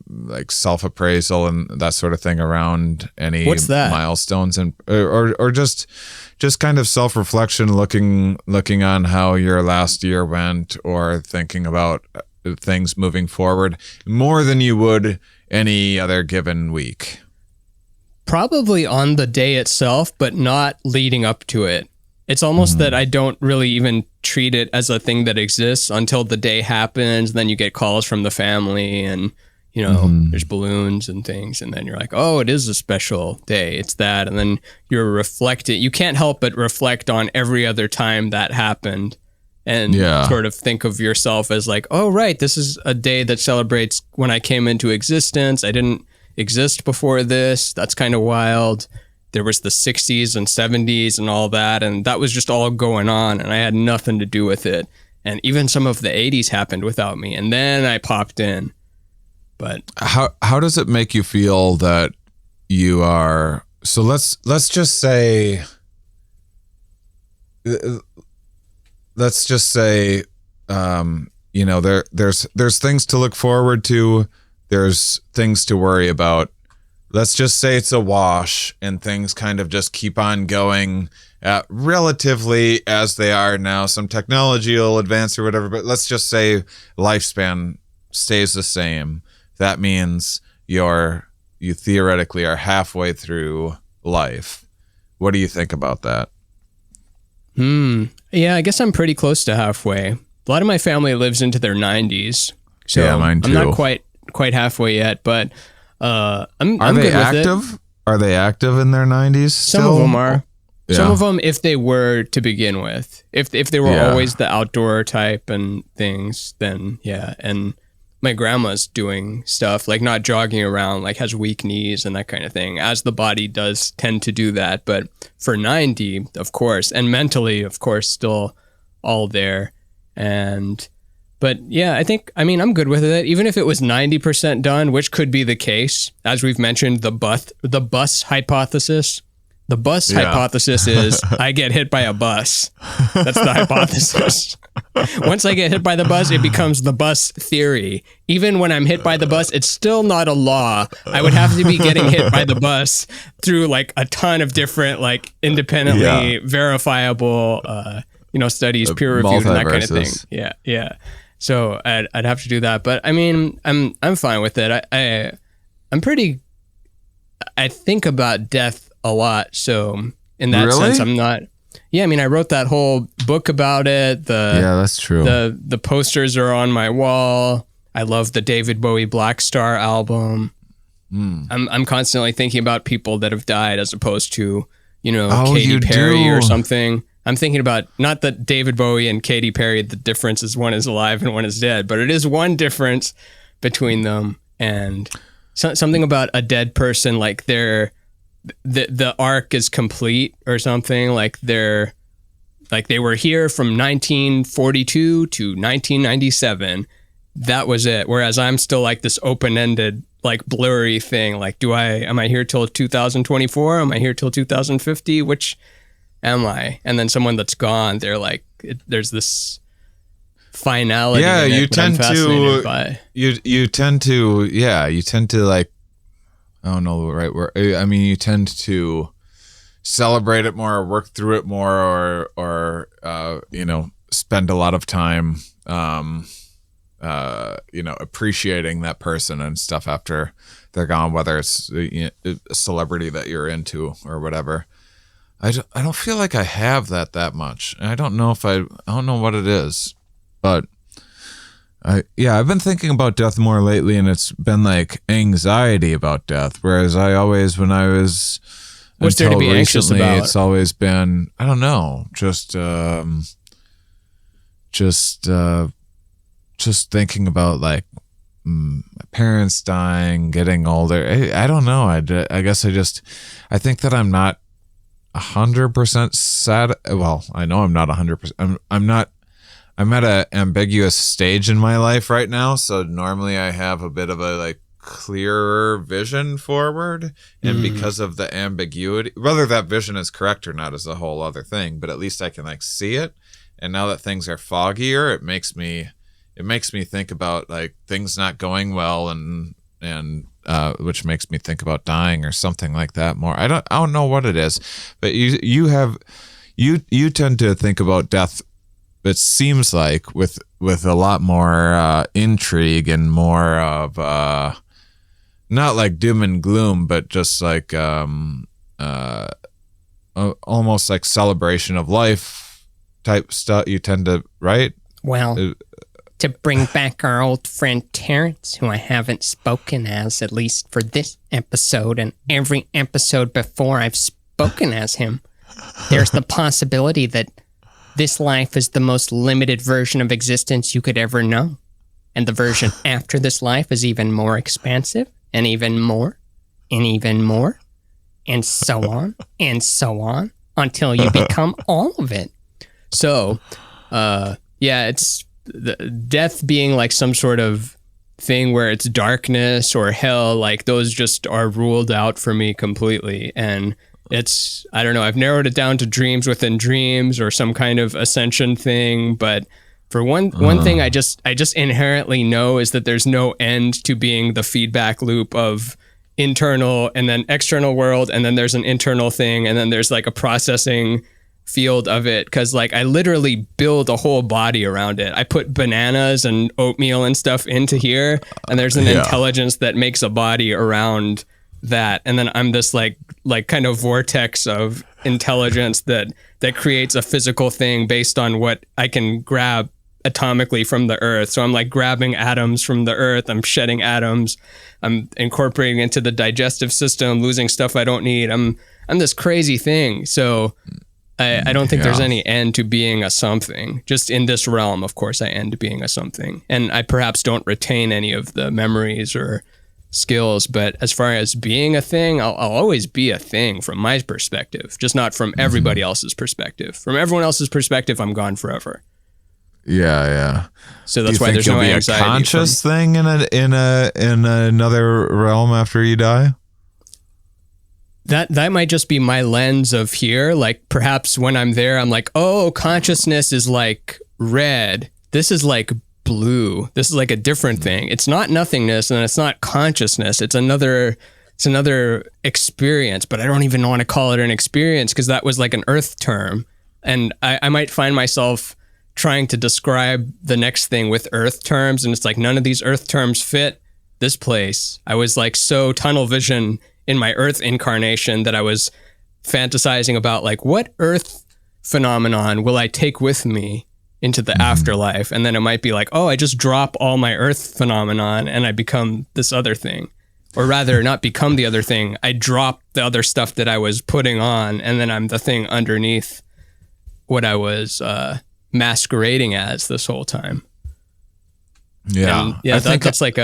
like self-appraisal and that sort of thing around any milestones and or just kind of self-reflection, looking on how your last year went, or thinking about things moving forward more than you would any other given week?
Probably on the day itself, but not leading up to it. It's almost that I don't really even treat it as a thing that exists until the day happens. Then you get calls from the family and there's balloons and things, and then you're like, oh, it is a special day. It's that. And then you're reflecting. You can't help but reflect on every other time that happened and sort of think of yourself as like, oh, right, this is a day that celebrates when I came into existence. I didn't exist before this. That's kind of wild. There was the 60s and 70s and all that, and that was just all going on, and I had nothing to do with it. And even some of the 80s happened without me, and then I popped in. But
how does it make you there there's things to look forward to, there's things to worry about. Let's just say it's a wash and things kind of just keep on going relatively as they are now. Some technology will advance or whatever, but let's just say lifespan stays the same. That means you theoretically are halfway through life. What do you think about that?
Yeah, I guess I'm pretty close to halfway. A lot of my family lives into their 90s. So
yeah, mine too.
I'm not quite halfway yet, but I'm
Are they
good
active?
with it.
Are they active in their 90s still?
Some of them are.
Yeah.
Some of them, if they were to begin with. If they were always the outdoor type and things, then yeah. And my grandma's doing stuff, like not jogging around, like has weak knees and that kind of thing, as the body does tend to do that. But for 90, of course, and mentally, of course, still all there. But yeah, I'm good with it. Even if it was 90% done, which could be the case, as we've mentioned, the bus hypothesis. The bus hypothesis is I get hit by a bus. That's the hypothesis. Once I get hit by the bus, it becomes the bus theory. Even when I'm hit by the bus, it's still not a law. I would have to be getting hit by the bus through like a ton of different, like independently verifiable, studies, peer reviewed and that kind of thing. Yeah. So I'd have to do that. But I mean, I'm fine with it. I think about death a lot. So in that sense, I'm not. Yeah, I mean, I wrote that whole book about it.
That's true.
The posters are on my wall. I love the David Bowie Black Star album. I'm constantly thinking about people that have died as opposed to, Katy Perry or something. I'm thinking about not that David Bowie and Katy Perry, the difference is one is alive and one is dead, but it is one difference between them, and something about a dead person, like the arc is complete or something. Like they were here from 1942 to 1997. That was it. Whereas I'm still like this open-ended, like blurry thing. Like, am I here till 2024? Am I here till 2050? Which am I? And then someone that's gone, they're like, there's this finality.
Yeah,
in it
you
that I'm
tend
fascinated
to,
by.
you tend to like, I don't know the right word. I mean, you tend to celebrate it more, or work through it more, or spend a lot of time, appreciating that person and stuff after they're gone, whether it's a celebrity that you're into or whatever. I don't feel like I have that much. I don't know what it is, but I've been thinking about death more lately, and it's been like anxiety about death. Whereas I always, when I was,
what's there to be anxious about?
It's always been, I don't know, just thinking about like my parents dying, getting older. I don't know. I guess I think that I'm not 100% sad. Well, I know I'm not 100%. I'm at an ambiguous stage in my life right now. So normally I have a bit of a like clearer vision forward. And because of the ambiguity, whether that vision is correct or not is a whole other thing, but at least I can like see it. And now that things are foggier, it makes me think about like things not going well, and which makes me think about dying or something like that more. I don't know what it is, but you tend to think about death, it seems like, with a lot more intrigue and more of not like doom and gloom, but just like almost like celebration of life type stuff. You tend to, right?
Well, to bring back our old friend Terrence, who I haven't spoken as, at least for this episode, and every episode before I've spoken as him, there's the possibility that this life is the most limited version of existence you could ever know. And the version after this life is even more expansive, and even more, and even more, and so on, until you become all of it.
So, it's the death being like some sort of thing where it's darkness or hell, like those just are ruled out for me completely. And it's, I don't know, I've narrowed it down to dreams within dreams or some kind of ascension thing. But for one thing I just inherently know is that there's no end to being the feedback loop of internal and then external world. And then there's an internal thing. And then there's like a processing field of it, because like I literally build a whole body around it. I put bananas and oatmeal and stuff into here, and there's an intelligence that makes a body around that, and then I'm this like kind of vortex of intelligence that creates a physical thing based on what I can grab atomically from the earth. So I'm like grabbing atoms from the earth, I'm shedding atoms, I'm incorporating into the digestive system, losing stuff I don't need. I'm this crazy thing. So I don't think there's any end to being a something. Just in this realm, of course, I end being a something. And I perhaps don't retain any of the memories or skills, but as far as being a thing, I'll always be a thing from my perspective, just not from everybody else's perspective. From everyone else's perspective, I'm gone forever.
Yeah.
So that's why there's no anxiety.
Be a conscious thing in another realm after you die?
That might just be my lens of here. Like perhaps when I'm there, I'm like, oh, consciousness is like red. This is like blue. This is like a different thing. It's not nothingness and it's not consciousness. It's another experience, but I don't even want to call it an experience because that was like an earth term. And I might find myself trying to describe the next thing with earth terms. And it's like, none of these earth terms fit this place. I was like so tunnel vision in my earth incarnation that I was fantasizing about like, what earth phenomenon will I take with me into the afterlife? And then it might be like, oh, I just drop all my earth phenomenon and I become this other thing. Or rather, not become the other thing. I drop the other stuff that I was putting on, and then I'm the thing underneath what I was masquerading as this whole time.
Yeah.
And yeah, that's like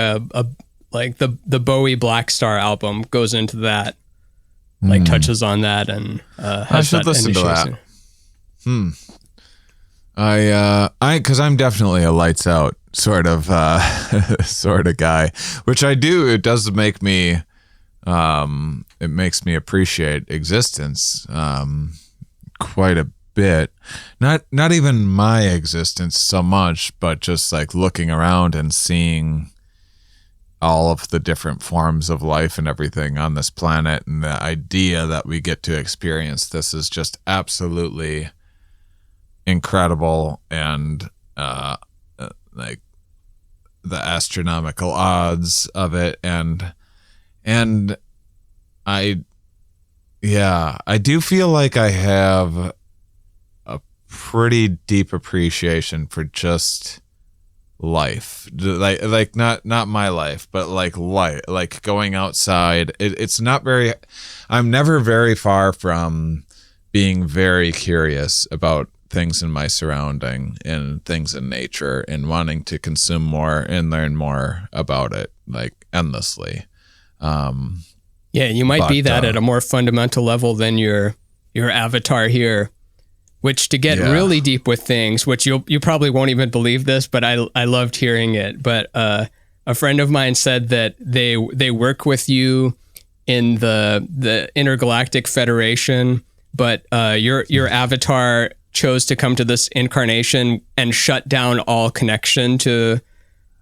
like the Bowie Black Star album goes into that like touches on that and
I
has
should
that
listen to
initiation.
that. Because I'm definitely a lights out sort of guy, which I do. It does make me, it makes me appreciate existence quite a bit. Not even my existence so much, but just like looking around and seeing all of the different forms of life and everything on this planet, and the idea that we get to experience this is just absolutely incredible, and like the astronomical odds of it, and I do feel like I have a pretty deep appreciation for just life, like not my life, but like life, like going outside. It's not very, I'm never very far from being very curious about things in my surrounding and things in nature, and wanting to consume more and learn more about it, like endlessly.
Yeah, you might be that at a more fundamental level than your avatar here, which to get really deep with things, which you probably won't even believe this, but I loved hearing it. But a friend of mine said that they work with you in the Intergalactic Federation, but your avatar chose to come to this incarnation and shut down all connection to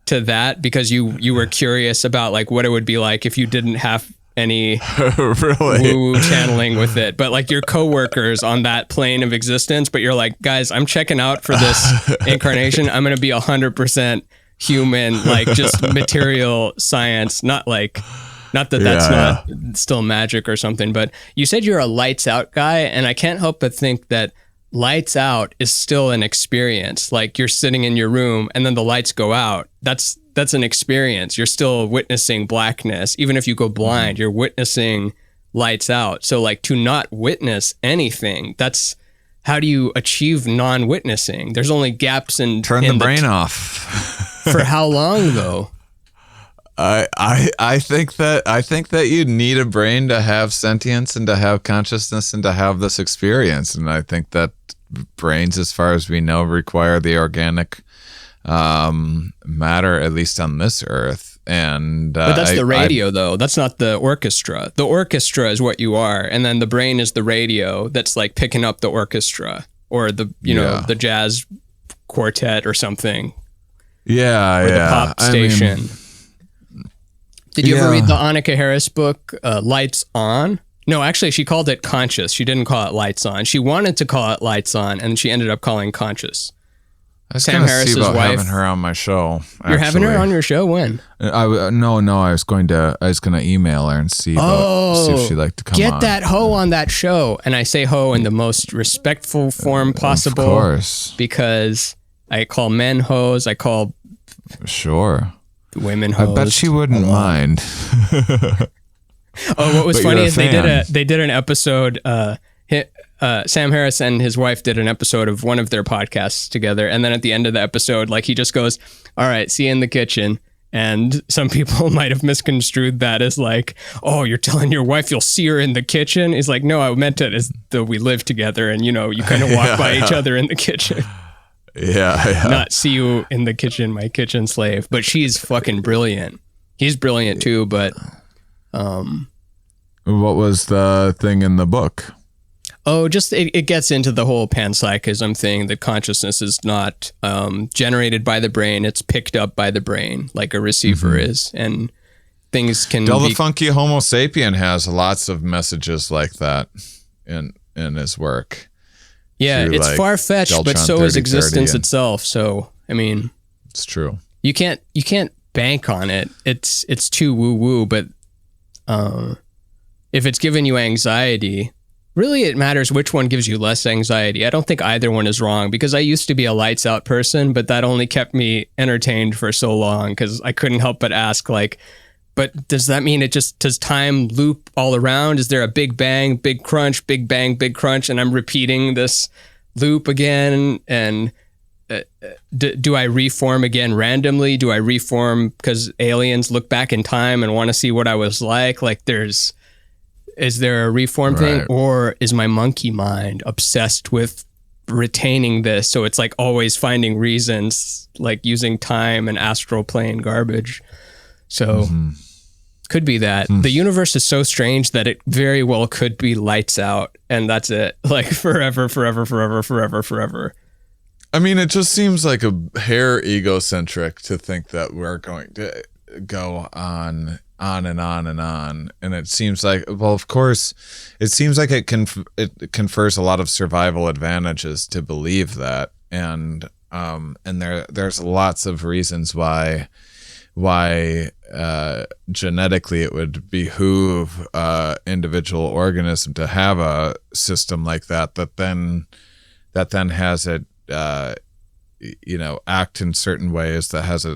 that, because you were curious about like what it would be like if you didn't have any
really
woo channeling with it. But like your coworkers on that plane of existence, but you're like, guys, I'm checking out for this incarnation. I'm going to be 100% human, like just material science, not that that's not still magic or something. But you said you're a lights out guy, and I can't help but think that lights out is still an experience. Like you're sitting in your room and then the lights go out. That's an experience. You're still witnessing blackness. Even if you go blind, you're witnessing lights out. So like to not witness anything, that's how do you achieve non-witnessing? There's only gaps in
turn the brain off.
For how long though?
I think that you need a brain to have sentience and to have consciousness and to have this experience. And I think that brains, as far as we know, require the organic matter, at least on this earth. And
but that's the radio, though. That's not the orchestra. The orchestra is what you are, and then the brain is the radio that's like picking up the orchestra or the the jazz quartet or something.
Yeah,
or the pop station. Did you ever read the Annaka Harris book, Lights On? No, actually, she called it Conscious. She didn't call it Lights On. She wanted to call it Lights On, and she ended up calling Conscious.
I was Sam Harris's wife. Having her on my show.
You're having her on your show when?
No. I was going to email her and see if she'd like to come on.
Get that hoe on that show, and I say hoe in the most respectful form possible. Of course, because I call men hoes. I call women hoes.
I bet she wouldn't mind.
What was funny is they did an episode. Sam Harris and his wife did an episode of one of their podcasts together, and then at the end of the episode, like he just goes, "All right, see you in the kitchen." And some people might have misconstrued that as like, "Oh, you're telling your wife you'll see her in the kitchen?" He's like, "No, I meant it as though we live together, and you kind of walk by each other in the kitchen."
Yeah.
Not see you in the kitchen, my kitchen slave. But she's fucking brilliant. He's brilliant too, but
what was the thing in the book?
Oh, just it gets into the whole panpsychism thing. That consciousness is not generated by the brain; it's picked up by the brain, like a receiver is, and things can.
Del the Funky Homo Sapien has lots of messages like that in his work.
Yeah, it's like far fetched, but so is existence itself. So I mean,
it's true.
You can't bank on it. It's too woo woo, but if it's giving you anxiety. Really, it matters which one gives you less anxiety. I don't think either one is wrong, because I used to be a lights out person, but that only kept me entertained for so long because I couldn't help but ask, like, but does that mean does time loop all around? Is there a big bang, big crunch, big bang, big crunch, and I'm repeating this loop again? And do I reform again randomly? Do I reform because aliens look back in time and want to see what I was like? Like Is there a reform thing,
Right.
or is my monkey mind obsessed with retaining this? So it's like always finding reasons, like using time and astral plane garbage. So could be that. The universe is so strange that it very well could be lights out and that's it. Like forever.
I mean, it just seems like a hair egocentric to think that we're going to go on and on and on. And it seems like, well, of course, it seems like it confers a lot of survival advantages to believe that. And there's lots of reasons why genetically it would behoove individual organism to have a system like that then has it act in certain ways, that has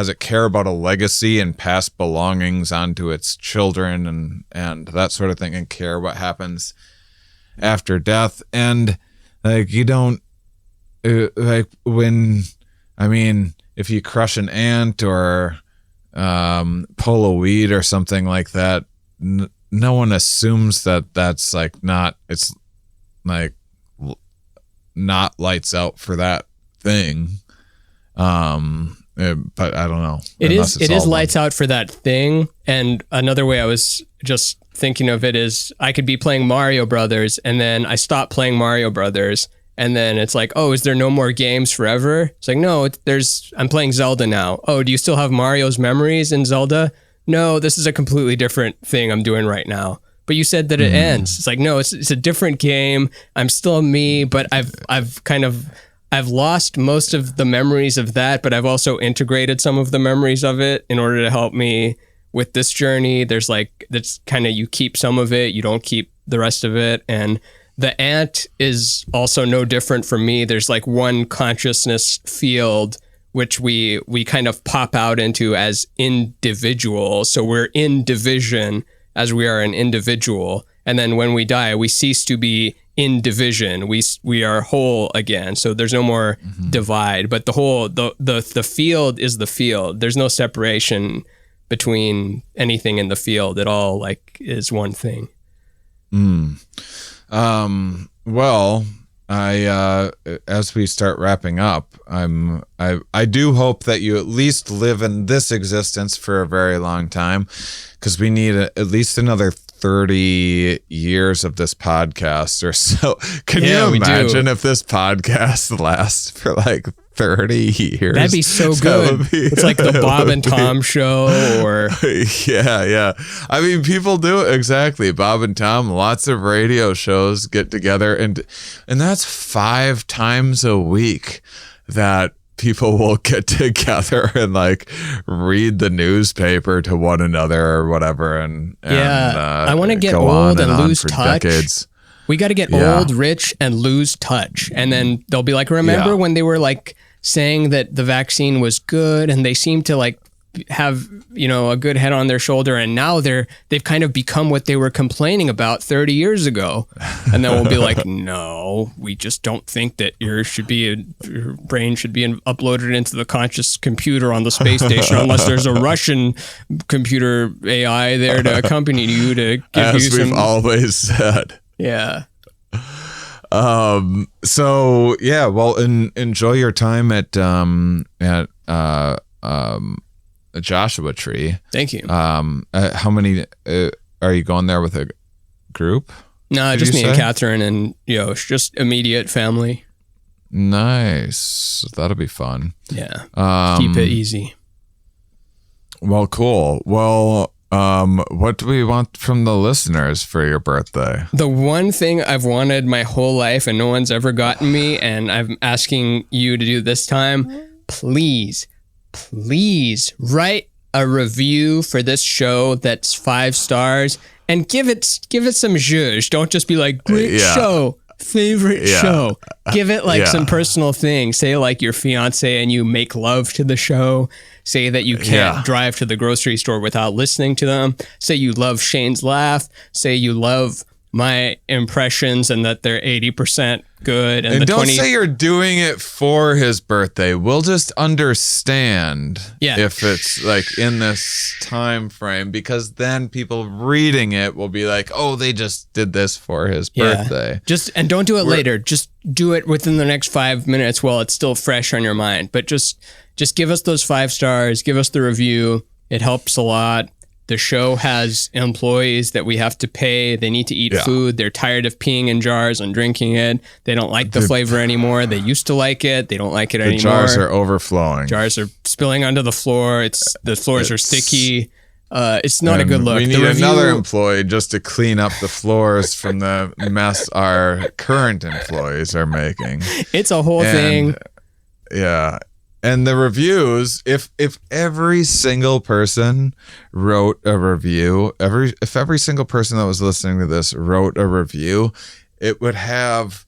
it care about a legacy and pass belongings onto its children and that sort of thing, and care what happens after death. And like, you don't if you crush an ant or pull a weed or something like that, no one assumes that that's like not lights out for that thing. But I don't know.
It is lights out for that thing. And another way I was just thinking of it is, I could be playing Mario Brothers and then I stop playing Mario Brothers. And then it's like, oh, is there no more games forever? It's like, no, I'm playing Zelda now. Oh, do you still have Mario's memories in Zelda? No, this is a completely different thing I'm doing right now. But you said that it ends. It's like, no, it's a different game. I'm still me, but I've lost most of the memories of that, but I've also integrated some of the memories of it in order to help me with this journey. There's like, that's kind of, you keep some of it, you don't keep the rest of it. And the ant is also no different from me. There's like one consciousness field which we kind of pop out into as individual. So we're in division as we are an individual. And then when we die, we cease to be in division. We are whole again. So there's no more divide. But the field is the field. There's no separation between anything in the field. It all like is one thing.
Well, as we start wrapping up, I do hope that you at least live in this existence for a very long time, because we need at least another 30 years of this podcast or so. Can you imagine if this podcast lasts for like 30 years?
That'd be so good. It's like the Bob and Tom show, or
yeah. I mean, people do it. Exactly. Bob and Tom, lots of radio shows get together, and that's 5 times a week that people will get together and like read the newspaper to one another or whatever.
I want to get old and lose touch. Decades. We got to get old, rich, and lose touch. And then they'll be like, remember when they were like saying that the vaccine was good, and they seem to like have, a good head on their shoulder, and now they've kind of become what they were complaining about 30 years ago. And then we'll be like, no, we just don't think that your brain should be uploaded into the conscious computer on the space station unless there's a Russian computer AI there to accompany you to give you some.
As we've always said.
Yeah.
So yeah, well, enjoy your time at Joshua Tree.
Thank you.
How many are you going there with a group?
No, just me and Catherine and just immediate family.
Nice. That'll be fun.
Yeah. Keep it easy.
Well, cool. Well, what do we want from the listeners for your birthday?
The one thing I've wanted my whole life and no one's ever gotten me, and I'm asking you to do this time, please write a review for this show that's 5 stars and give it some zhuzh. Don't just be like, great show, favorite show. Give it like some personal thing. Say like your fiance and you make love to the show. Say that you can't drive to the grocery store without listening to them. Say you love Shane's laugh. Say you love my impressions and that they're 80% good. And the
don't
20
say you're doing it for his birthday. We'll just understand if it's like in this time frame, because then people reading it will be like, oh, they just did this for his birthday.
And don't do it later. Just do it within the next 5 minutes while it's still fresh on your mind. But just give us those 5 stars. Give us the review. It helps a lot. The show has employees that we have to pay. They need to eat food. They're tired of peeing in jars and drinking it. They don't like the flavor anymore. They used to like it. They don't like it anymore.
Jars are overflowing.
Jars are spilling onto the floor. The floors are sticky. It's not a good look.
We need another employee just to clean up the floors from the mess our current employees are making.
It's a whole thing.
Yeah. And the reviews, if every single person wrote a review, if every single person that was listening to this wrote a review, it would have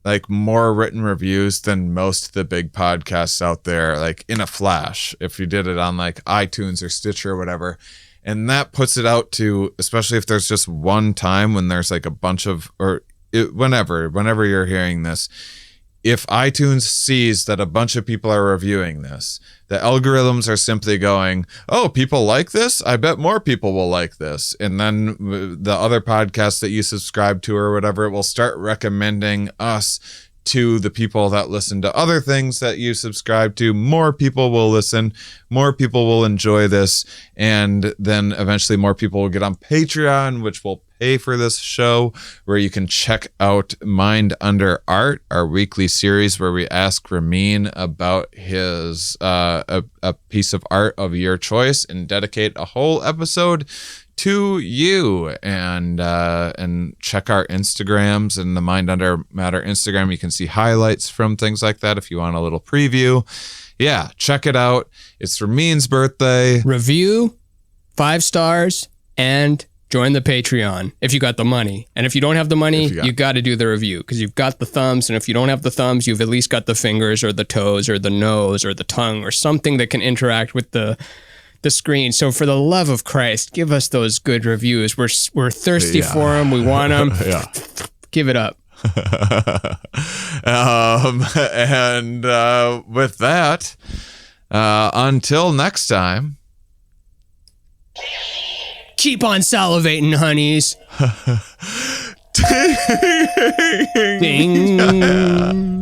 like more written reviews than most of the big podcasts out there, like in a flash, if you did it on like iTunes or Stitcher or whatever. And that puts it out to, especially if there's just one time when there's like a bunch of, whenever you're hearing this, if iTunes sees that a bunch of people are reviewing this, the algorithms are simply going, oh, people like this? I bet more people will like this. And then the other podcasts that you subscribe to or whatever, it will start recommending us to the people that listen to other things that you subscribe to. More people will listen. More people will enjoy this. And then eventually more people will get on Patreon, which will pay for this show, where you can check out Mind Under Art, our weekly series where we ask Ramin about his a piece of art of your choice and dedicate a whole episode to you. And check our Instagrams and the Mind Under Matter Instagram. You can see highlights from things like that if you want a little preview. Yeah, check it out. It's Ramin's birthday.
Review, 5 stars, and join the Patreon if you got the money. And if you don't have the money, you got to do the review, because you've got the thumbs. And if you don't have the thumbs, you've at least got the fingers or the toes or the nose or the tongue or something that can interact with the screen. So for the love of Christ, give us those good reviews. We're thirsty for them. We want them. Give it up.
And with that, until next time,
keep on salivating, honeys. Ding.